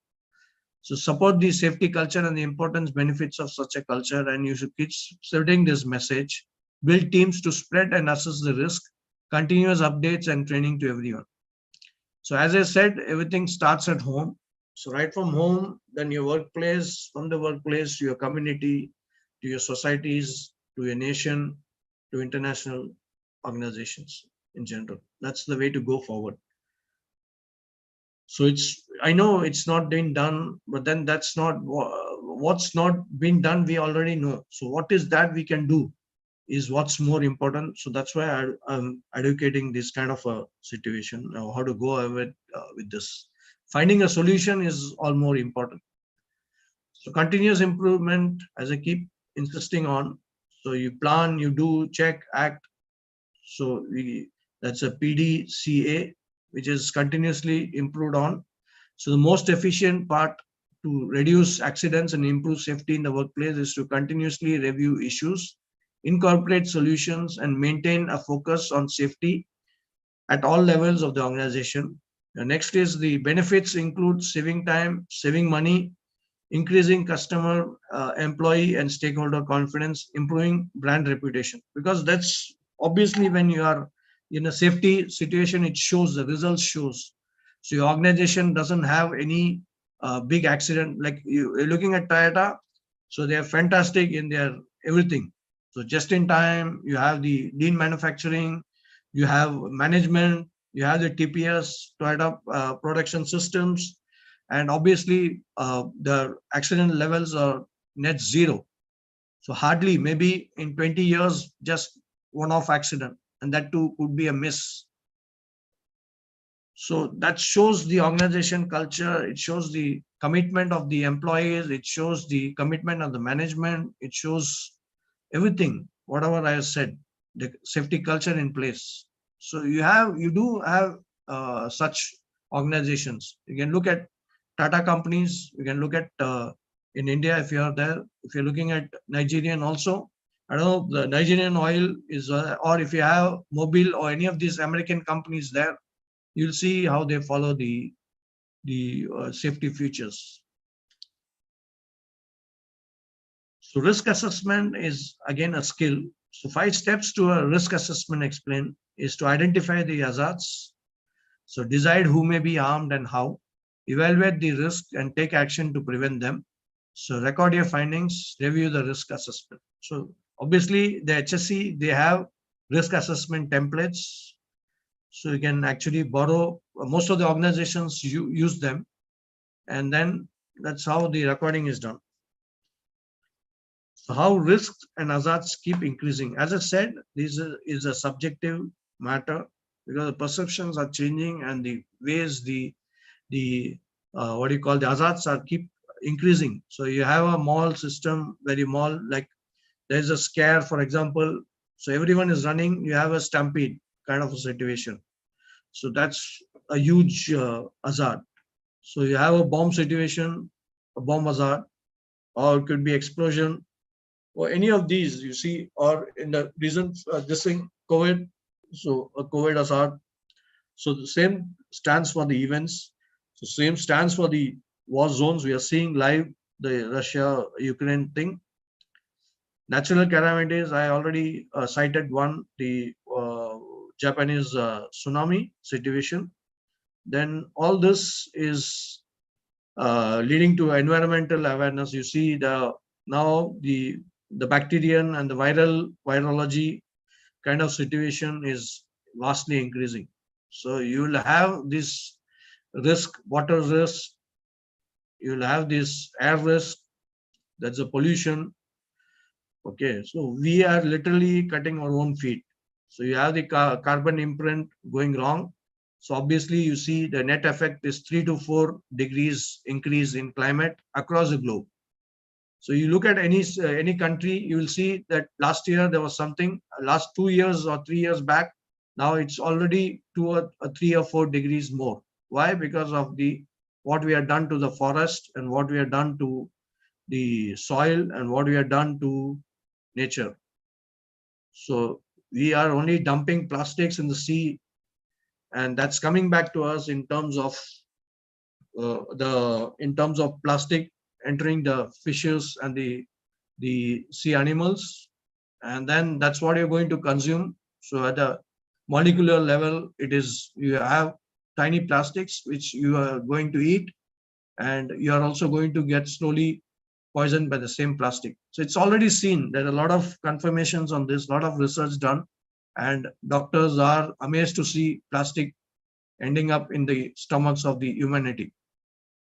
So support the safety culture and the importance benefits of such a culture, and you should keep spreading this message. Build teams to spread and assess the risk, continuous updates and training to everyone. So as I said, everything starts at home. So right from home, then your workplace, from the workplace to your community, to your societies, to your nation, to international organizations in general. That's the way to go forward. So I know it's not being done, but then that's not what's not being done. We already know. So what is that we can do is what's more important. So that's why I'm educating this kind of a situation, how to go ahead with this. Finding a solution is all more important. So continuous improvement, as I keep insisting on. So you plan, you do, check, act. So that's a PDCA, which is continuously improved on. So the most efficient part to reduce accidents and improve safety in the workplace is to continuously review issues, incorporate solutions, and maintain a focus on safety at all levels of the organization. The next is the benefits include saving time, saving money, increasing customer, employee, and stakeholder confidence, improving brand reputation. Because that's obviously when you are in a safety situation, it shows, the results shows. So your organization doesn't have any big accident. Like you're looking at Toyota, so they are fantastic in their everything. So just in time, you have the lean manufacturing, you have management, you have the TPS, Toyota production systems, and obviously the accident levels are net zero. So hardly, maybe in 20 years, just one-off accident, and that too could be a miss. So that shows the organization culture, it shows the commitment of the employees, it shows the commitment of the management, it shows everything, whatever I have said, the safety culture in place. So you do have such organizations. You can look at Tata companies. You can look at in India if you are there. If you're looking at Nigerian also, I don't know the Nigerian oil is, or if you have Mobil or any of these American companies there, you'll see how they follow the safety features. So risk assessment is again a skill. So 5 steps to a risk assessment explain is to identify the hazards. So decide who may be harmed and how. Evaluate the risk and take action to prevent them. So record your findings, review the risk assessment. So obviously the HSC, they have risk assessment templates. So you can actually borrow, most of the organizations use them. And then that's how the recording is done. So how risks and hazards keep increasing. As I said, this is a subjective matter because the perceptions are changing and the ways the what do you call, the hazards are keep increasing. So you have a mall system, very mall, like there's a scare, for example. So everyone is running, you have a stampede kind of a situation. So that's a huge hazard. So you have a bomb situation, a bomb hazard, or it could be explosion, or any of these you see, or in the recent this thing, COVID, so a COVID hazard. So the same stands for the events. So same stands for the war zones. We are seeing live the Russia-Ukraine thing. Natural calamities, I already cited one, the Japanese tsunami situation. Then all this is leading to environmental awareness. You see now the bacterial and the virology kind of situation is vastly increasing. So you will have this risk, water risk, you will have this air risk, that's a pollution. Okay, so we are literally cutting our own feet. So you have the carbon imprint going wrong. So obviously you see the net effect is 3 to 4 degrees increase in climate across the globe. So you look at any country, you will see that last year there was something, last 2 years or 3 years back, now it's already 2 or 3 or 4 degrees more. Why? Because of what we have done to the forest and what we have done to the soil and what we have done to nature. So we are only dumping plastics in the sea, and that's coming back to us in terms of plastic entering the fishes and the sea animals, and then that's what you're going to consume. So at the molecular level, you have tiny plastics which you are going to eat, and you are also going to get slowly poisoned by the same plastic. So it's already seen. There are a lot of confirmations on this, a lot of research done, and doctors are amazed to see plastic ending up in the stomachs of the humanity.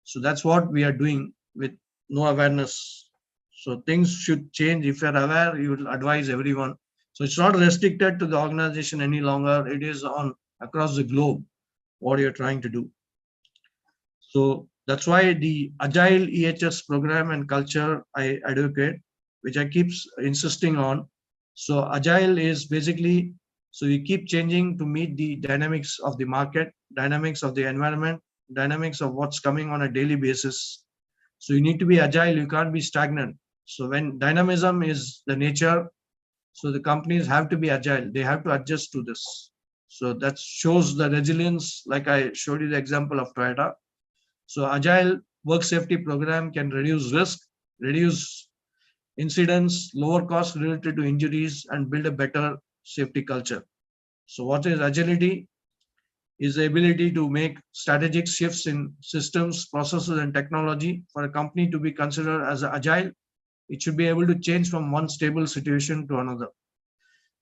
So that's what we are doing with no awareness. So things should change. If you're aware, you will advise everyone. So it's not restricted to the organization any longer. It is on across the globe what you're trying to do. So That's why the agile EHS program and culture I advocate, which I keep insisting on. So agile is basically, so you keep changing to meet the dynamics of the market, dynamics of the environment, dynamics of what's coming on a daily basis. So you need to be agile, you can't be stagnant. So when dynamism is the nature, so the companies have to be agile, they have to adjust to this. So that shows the resilience, like I showed you the example of Toyota. So agile work safety program can reduce risk, reduce incidents, lower costs related to injuries, and build a better safety culture. So what is agility? Is the ability to make strategic shifts in systems, processes, and technology. For a company to be considered as agile, it should be able to change from one stable situation to another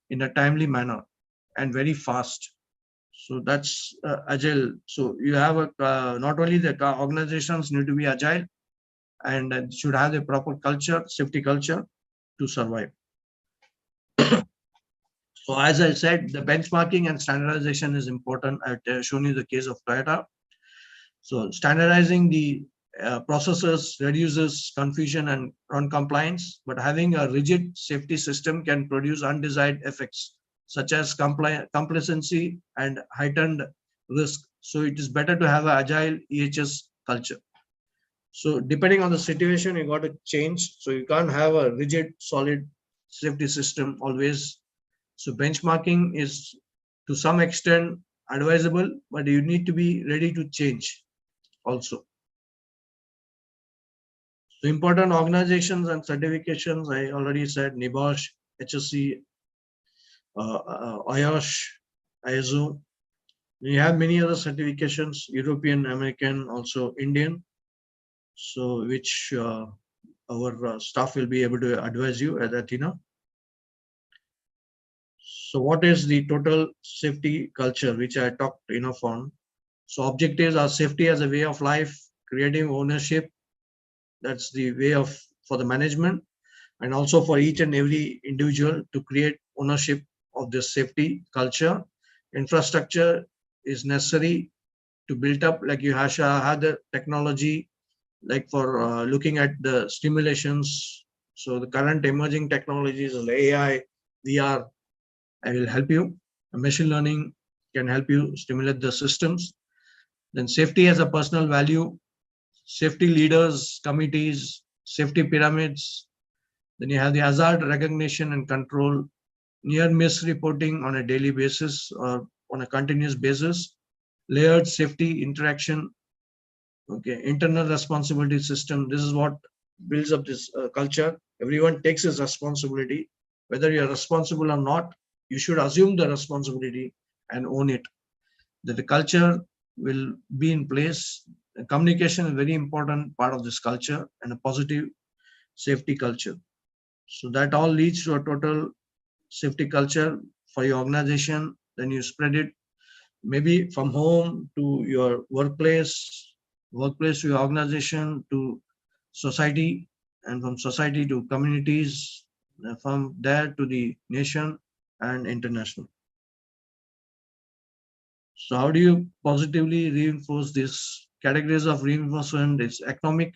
in a timely manner and very fast. So that's agile. So you have a not only the organizations need to be agile, and should have the proper culture, safety culture to survive. So as I said, the benchmarking and standardization is important. I've shown you the case of Toyota. So standardizing the processes reduces confusion and non-compliance, but having a rigid safety system can produce undesired effects such as complacency and heightened risk. So it is better to have an agile EHS culture. So depending on the situation, you got to change. So you can't have a rigid, solid safety system always. So benchmarking is to some extent advisable, but you need to be ready to change also. So important organizations and certifications, I already said, NIBOSH, HSC, IOSH, ISO. We have many other certifications, European, American, also Indian. So which our staff will be able to advise you at Athena. So what is the total safety culture, which I talked enough on? So objectives are safety as a way of life, creating ownership. That's the way of for the management, and also for each and every individual to create ownership of this safety culture. Infrastructure is necessary to build up, like you have had the technology, like for looking at the stimulations. So the current emerging technologies is AI, VR, I will help you. Machine learning can help you stimulate the systems. Then safety as a personal value, safety leaders, committees, safety pyramids. Then you have the hazard recognition and control, near miss reporting on a daily basis or on a continuous basis, layered safety interaction, okay, internal responsibility system. This is what builds up this culture. Everyone takes his responsibility. Whether you're responsible or not, you should assume the responsibility and own it. That the culture will be in place. Communication is a very important part of this culture and a positive safety culture. So that all leads to a total safety culture for your organization. Then you spread it maybe from home to your workplace, workplace to your organization to society, and from society to communities, from there to the nation and international. So how do you positively reinforce these categories of reinforcement? It's economic.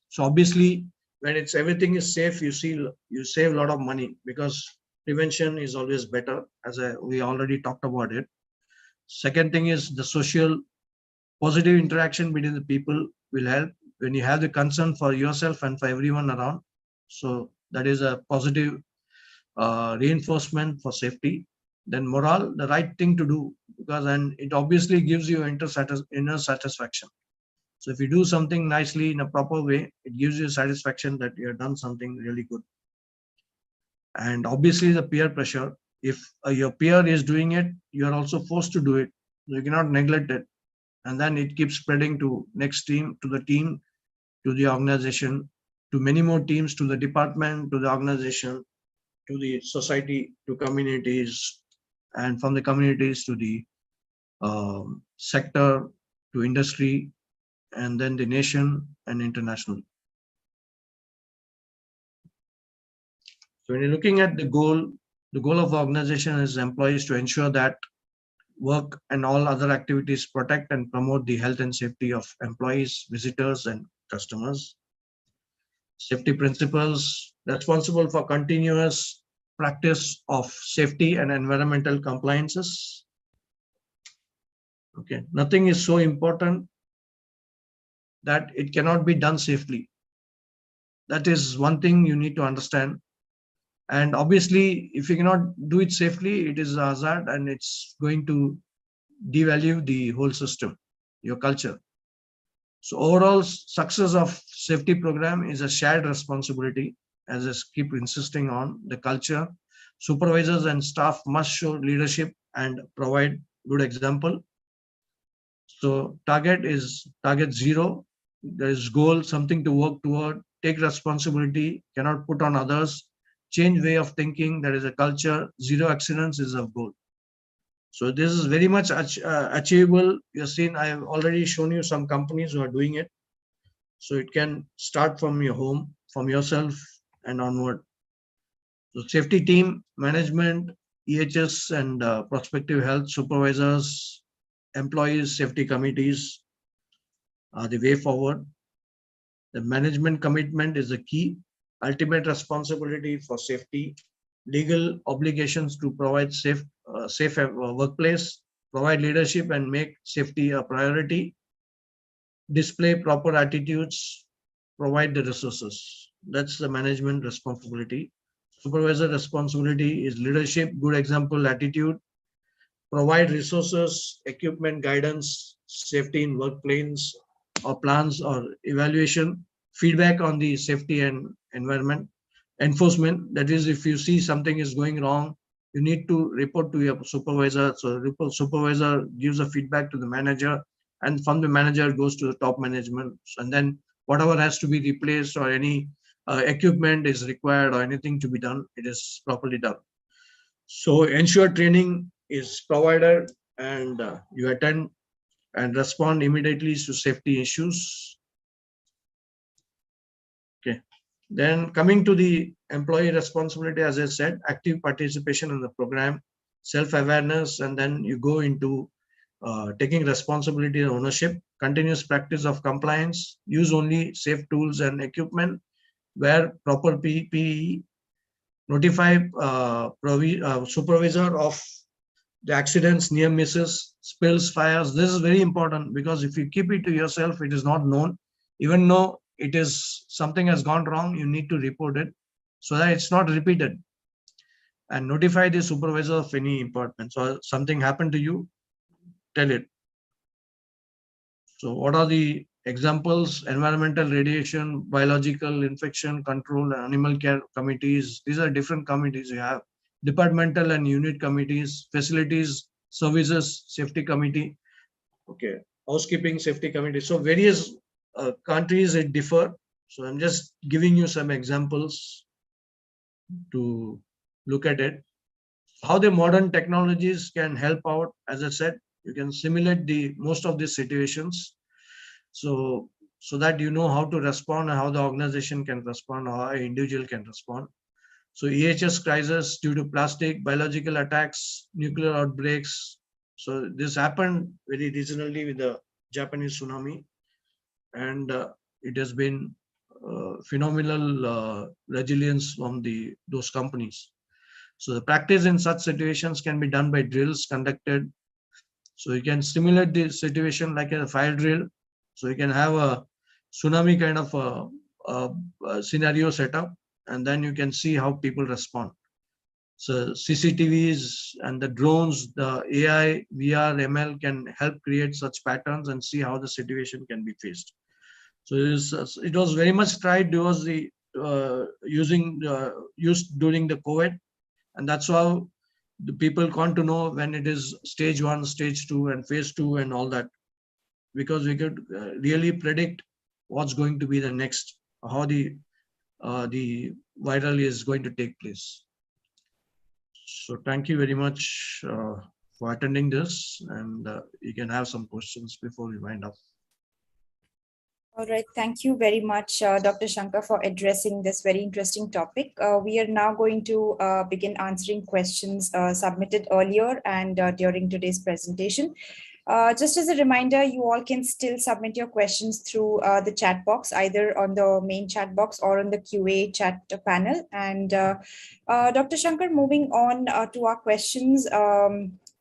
So obviously, when it's everything is safe, you see you save a lot of money because prevention is always better, as we already talked about it. Second thing is the social positive interaction between the people will help when you have the concern for yourself and for everyone around. So that is a positive reinforcement for safety. Then morale, the right thing to do, because and it obviously gives you inner satisfaction. So if you do something nicely in a proper way, it gives you satisfaction that you have done something really good. And obviously the peer pressure, if your peer is doing it, you are also forced to do it. You cannot neglect it. And then it keeps spreading to next team, to the team, to the organization, to many more teams, to the department, to the organization, to the society, to communities, and from the communities to the sector, to industry, and then the nation and international. So when you're looking at the goal of the organization is employees to ensure that work and all other activities protect and promote the health and safety of employees, visitors, and customers. Safety principles responsible for continuous practice of safety and environmental compliances. Okay, nothing is so important that it cannot be done safely. That is one thing you need to understand. And obviously, if you cannot do it safely, it is a hazard and it's going to devalue the whole system, your culture. So overall success of safety program is a shared responsibility. As I keep insisting on, the culture, supervisors and staff must show leadership and provide good example. So target zero. There is goal, something to work toward. Take responsibility, cannot put on others. Change way of thinking. There is a culture. Zero accidents is a goal. So this is very much achievable. You've seen, I have already shown you some companies who are doing it. So it can start from your home, from yourself and onward. So safety team, management, EHS and prospective health supervisors, employees, safety committees are the way forward. The management commitment is the key. Ultimate responsibility for safety, legal obligations to provide safe workplace, provide leadership and make safety a priority, display proper attitudes, provide the resources. That's the management responsibility. Supervisor responsibility is leadership, good example, attitude, provide resources, equipment, guidance, safety in workplace or plans or evaluation, feedback on the safety and environment, enforcement. That is, if you see something is going wrong, you need to report to your supervisor. So supervisor gives a feedback to the manager, and from the manager goes to the top management. And then whatever has to be replaced or any equipment is required or anything to be done, it is properly done. So ensure training is provided and you attend and respond immediately to safety issues. Okay. Then coming to the employee responsibility, as I said, active participation in the program, self-awareness, and then you go into taking responsibility and ownership, continuous practice of compliance, use only safe tools and equipment, wear proper PPE, notify supervisor of the accidents, near misses, spills, fires. This is very important because if you keep it to yourself, it is not known. Even though it is something has gone wrong, you need to report it so that it's not repeated. And notify the supervisor of any importance. So something happened to you, tell it. So what are the examples? Environmental radiation, biological infection control, animal care committees. These are different committees you have. Departmental and unit committees, facilities, services, safety committee. Okay, housekeeping, safety committee. So various countries it differ. So I'm just giving you some examples to look at it. How the modern technologies can help out. As I said, you can simulate the most of these situations. So that you know how to respond and how the organization can respond or how an individual can respond. So EHS crisis due to plastic, biological attacks, nuclear outbreaks. So this happened very recently with the Japanese tsunami, and it has been phenomenal resilience from those companies. So the practice in such situations can be done by drills conducted. So you can simulate the situation like a fire drill. So you can have a tsunami kind of a scenario set up, and then you can see how people respond. So CCTVs and the drones, the AI, VR, ML can help create such patterns and see how the situation can be faced. So it was very much tried towards the used during the COVID, and that's how the people want to know when it is stage 1, stage 2, and phase 2, and all that, because we could really predict what's going to be the next, how the viral is going to take place. So thank you very much for attending this, and you can have some questions before we wind up. All right, thank you very much, Dr. Shankar, for addressing this very interesting topic. We are now going to begin answering questions submitted earlier and during today's presentation. Just as a reminder, you all can still submit your questions through the chat box, either on the main chat box or on the QA chat panel. And Dr. Shankar, moving on to our questions.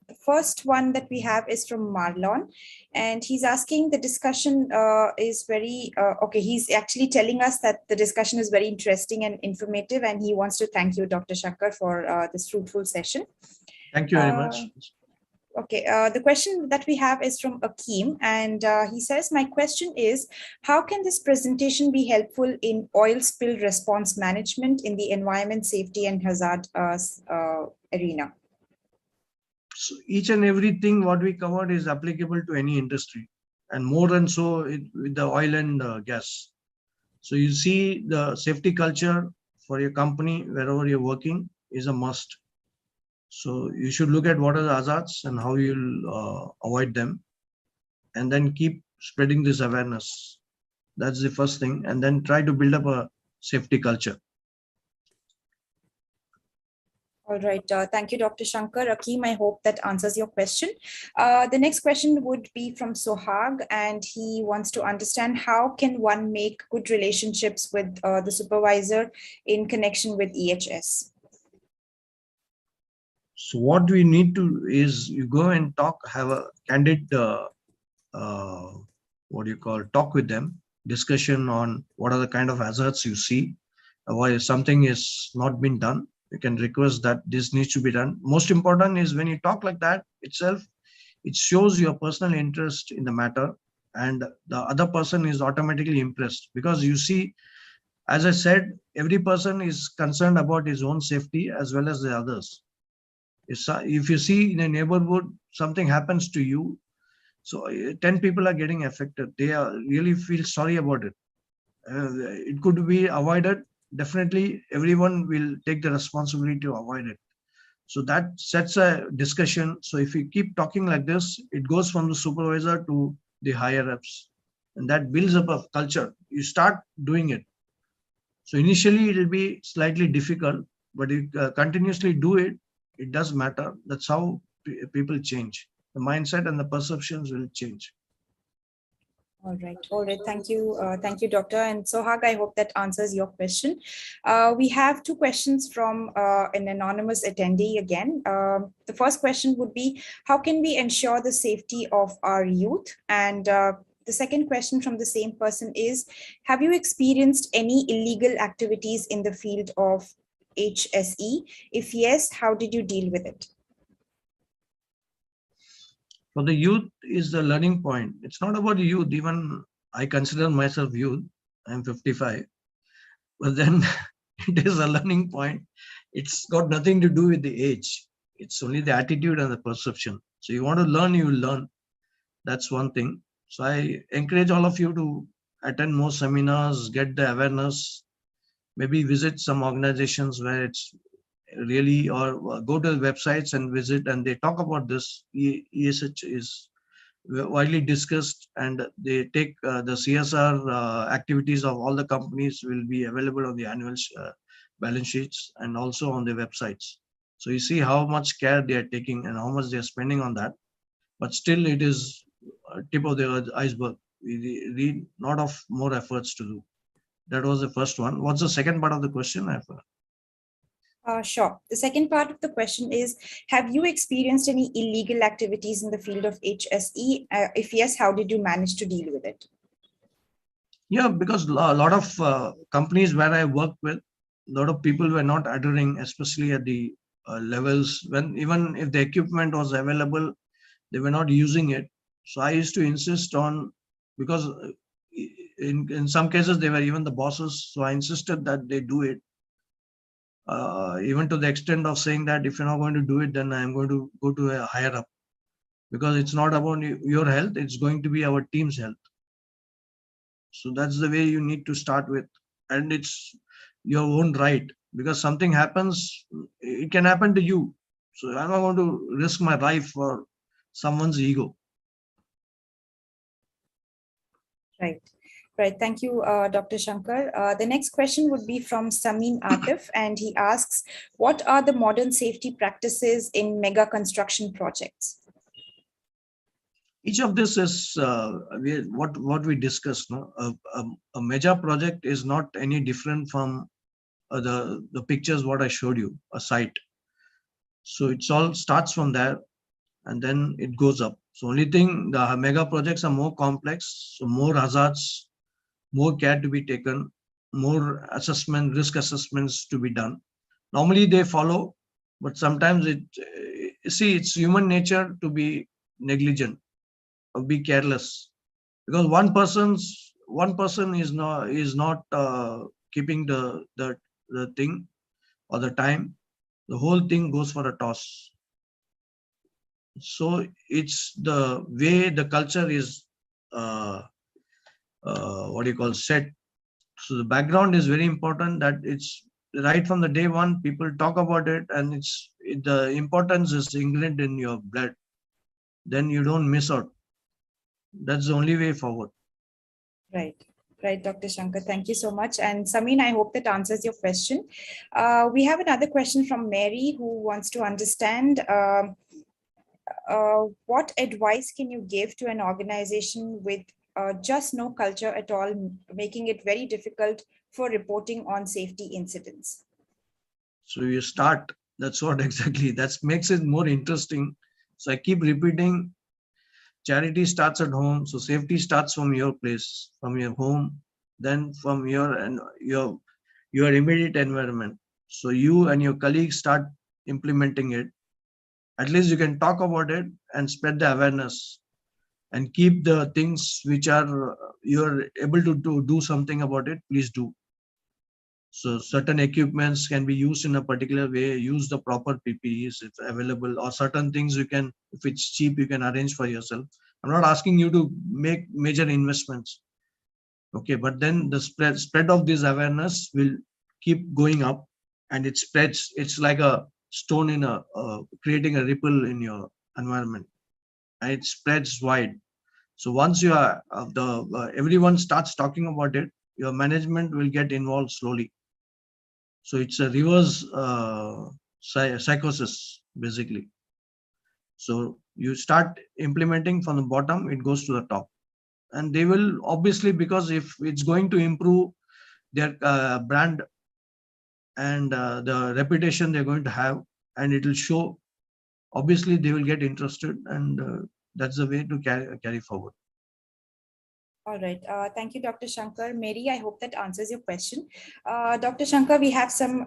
The first one that we have is from Marlon, and he's asking the discussion is very, okay, he's actually telling us that the discussion is very interesting and informative, and he wants to thank you, Dr. Shankar, for this fruitful session. Thank you very much. Okay, the question that we have is from Akeem, and he says, my question is, how can this presentation be helpful in oil spill response management in the environment, safety and hazard arena? So each and everything what we covered is applicable to any industry, and more than so with the oil and gas. So you see the safety culture for your company, wherever you're working, is a must. So you should look at what are the hazards and how you'll avoid them, and then keep spreading this awareness. That's the first thing, and then try to build up a safety culture. All right. Thank you, Dr. Shankar. Akeem, I hope that answers your question. The next question would be from Sohag, and he wants to understand how can one make good relationships with the supervisor in connection with EHS? So what we need to is you go and talk, have a candid, talk with them, discussion on what are the kind of hazards you see, why something is not been done. You can request that this needs to be done. Most important is when you talk like that itself, it shows your personal interest in the matter, and the other person is automatically impressed, because you see, as I said, every person is concerned about his own safety as well as the others. If you see in a neighborhood, something happens to you, so 10 people are getting affected. They really feel sorry about it. It could be avoided. Definitely, everyone will take the responsibility to avoid it. So that sets a discussion. So if you keep talking like this, it goes from the supervisor to the higher ups, and that builds up a culture. You start doing it. So initially, it will be slightly difficult, but you continuously do it. It does matter. That's how people change. The mindset and the perceptions will change. All right. All right. Thank you. Thank you, Doctor. And Sohag, I hope that answers your question. We have two questions from an anonymous attendee again. The first question would be, how can we ensure the safety of our youth? And the second question from the same person is, have you experienced any illegal activities in the field of HSE? If yes, how did you deal with it? For the youth is the learning point. It's not about the youth. Even I consider myself youth. I'm 55. But then it is a learning point. It's got nothing to do with the age. It's only the attitude and the perception. So you want to learn, you will learn. That's one thing. So I encourage all of you to attend more seminars, get the awareness, maybe visit some organizations where it's really, or go to the websites and visit, and they talk about this. ESH is widely discussed, and they take the CSR activities of all the companies will be available on the annual balance sheets and also on the websites. So you see how much care they are taking and how much they are spending on that. But still, it is tip of the iceberg. We need a lot of more efforts to do. That was the first one. What's the second part of the question? Sure. The second part of the question is, have you experienced any illegal activities in the field of HSE? If yes, how did you manage to deal with it? Yeah, because a lot of companies where I worked with, a lot of people were not adhering, especially at the levels when even if the equipment was available, they were not using it. So I used to insist on, because in some cases they were even the bosses. So I insisted that they do it. Even to the extent of saying that if you're not going to do it, then I'm going to go to a higher up, because it's not about your health, it's going to be our team's health. So that's the way you need to start with, and it's your own right, because something happens, it can happen to you. So I'm not going to risk my life for someone's ego. Right. Right. Thank you, Dr. Shankar. The next question would be from Samin Atif, and he asks, what are the modern safety practices in mega construction projects? Each of this is what we discussed. No? A major project is not any different from the pictures what I showed you, a site. So it's all starts from there and then it goes up. So only thing, the mega projects are more complex, so more hazards, more care to be taken, more risk assessments to be done. Normally they follow, but sometimes it's human nature to be negligent or be careless, because one person is not keeping the thing or the time. The whole thing goes for a toss. So it's the way the culture is what do you call set. So the background is very important, that it's right from the day one people talk about it, and the importance is ingrained in your blood. Then you don't miss out. That's the only way forward. Right. Right, Dr. Shankar. Thank you so much. And Samin, I hope that answers your question. We have another question from Mary, who wants to understand what advice can you give to an organization with just no culture at all, making it very difficult for reporting on safety incidents? So you start, that's what exactly, that makes it more interesting. So I keep repeating, charity starts at home. So safety starts from your place, from your home, then from your immediate environment. So you and your colleagues start implementing it. At least you can talk about it and spread the awareness and keep the things which are you're able to do something about it. Please do. So certain equipments can be used in a particular way. Use the proper PPEs if available, or certain things you can, if it's cheap, you can arrange for yourself. I'm not asking you to make major investments. Okay, but then the spread of this awareness will keep going up, and it spreads. It's like a stone in creating a ripple in your environment, and it spreads wide. So once you are everyone starts talking about it, your management will get involved slowly. So it's a reverse psychosis basically. So you start implementing from the bottom, it goes to the top, and they will obviously, because if it's going to improve their brand and the reputation they're going to have, and it will show, obviously they will get interested, and that's the way to carry forward. All right. Thank you, Dr. Shankar. Mary, I hope that answers your question. Dr. Shankar, we have some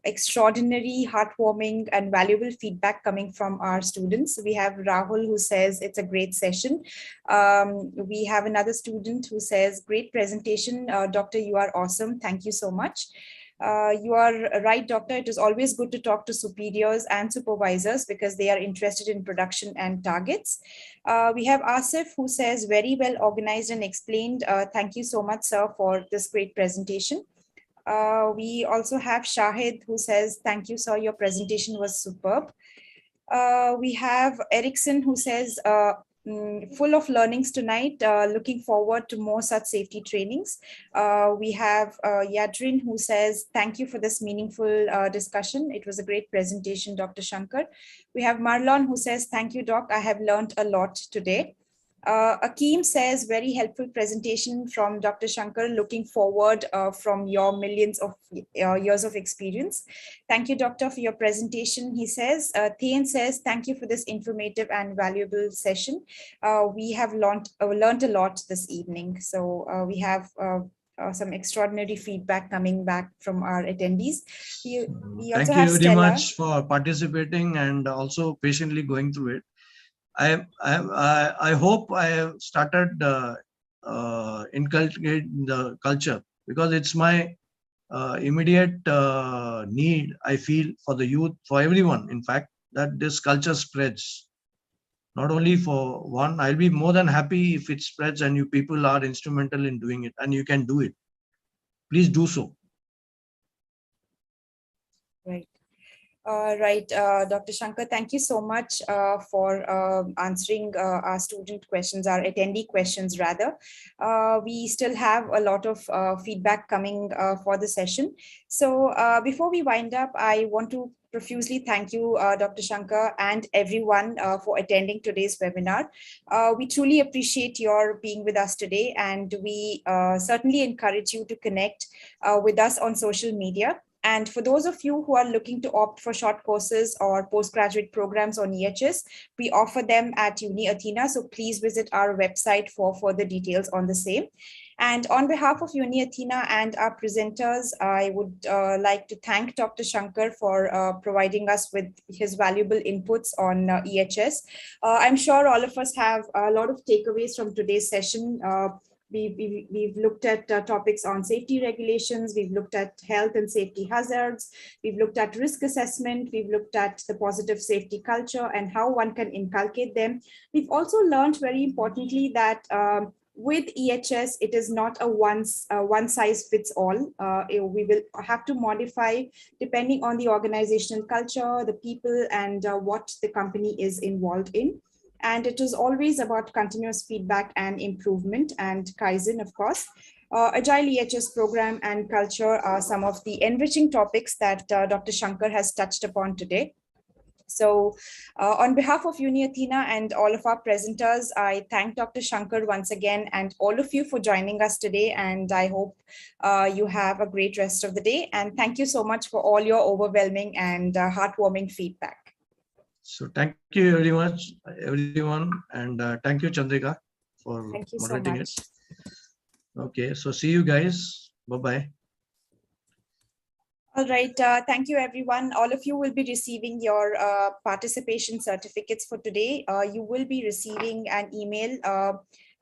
extraordinary, heartwarming, and valuable feedback coming from our students. We have Rahul, who says it's a great session. We have another student who says, great presentation. Doctor, you are awesome. Thank you so much. You are right, doctor. It is always good to talk to superiors and supervisors because they are interested in production and targets. We have Asif, who says very well organized and explained. Thank you so much, sir, for this great presentation. We also have Shahid, who says, thank you, sir. Your presentation was superb. We have Erickson, who says, full of learnings tonight. Looking forward to more such safety trainings. We have Yadrin, who says, thank you for this meaningful discussion. It was a great presentation, Dr. Shankar. We have Marlon, who says, thank you, Doc. I have learned a lot today. Akeem says, very helpful presentation from Dr. Shankar. Looking forward from your millions of years of experience. Thank you, Doctor, for your presentation. He says, Thane says, thank you for this informative and valuable session. We have learned a lot this evening. So we have some extraordinary feedback coming back from our attendees. We also Thank have you very Stella. much for participating and also patiently going through it. I hope I have started inculcating the culture, because it's my immediate need, I feel, for the youth, for everyone, in fact, that this culture spreads. Not only for one, I'll be more than happy if it spreads and you people are instrumental in doing it, and you can do it. Please do so. Right. Right, Dr. Shankar, thank you so much for answering our student questions, our attendee questions rather. We still have a lot of feedback coming for the session. So before we wind up, I want to profusely thank you, Dr. Shankar, and everyone for attending today's webinar. We truly appreciate your being with us today, and we certainly encourage you to connect with us on social media. And for those of you who are looking to opt for short courses or postgraduate programs on EHS, we offer them at UniAthena. So please visit our website for further details on the same. And on behalf of UniAthena and our presenters, I would like to thank Dr. Shankar for providing us with his valuable inputs on EHS. I'm sure all of us have a lot of takeaways from today's session. We've looked at topics on safety regulations, we've looked at health and safety hazards, we've looked at risk assessment, we've looked at the positive safety culture and how one can inculcate them. We've also learned very importantly that with EHS, it is not a one size fits all. We will have to modify depending on the organizational culture, the people, and what the company is involved in. And it is always about continuous feedback and improvement and Kaizen, of course. Agile EHS program and culture are some of the enriching topics that Dr. Shankar has touched upon today. So on behalf of UniAthena and all of our presenters, I thank Dr. Shankar once again and all of you for joining us today. And I hope you have a great rest of the day. And thank you so much for all your overwhelming and heartwarming feedback. So thank you very much, everyone. And thank you, Chandrika, for moderating it. Okay, so see you guys. Bye-bye. All right, thank you everyone. All of you will be receiving your participation certificates for today. You will be receiving an email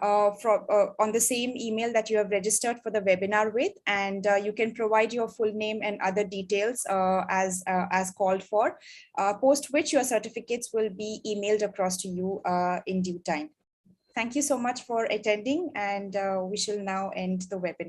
on the same email that you have registered for the webinar with, and you can provide your full name and other details as called for, post which your certificates will be emailed across to you in due time. Thank you so much for attending, and we shall now end the webinar.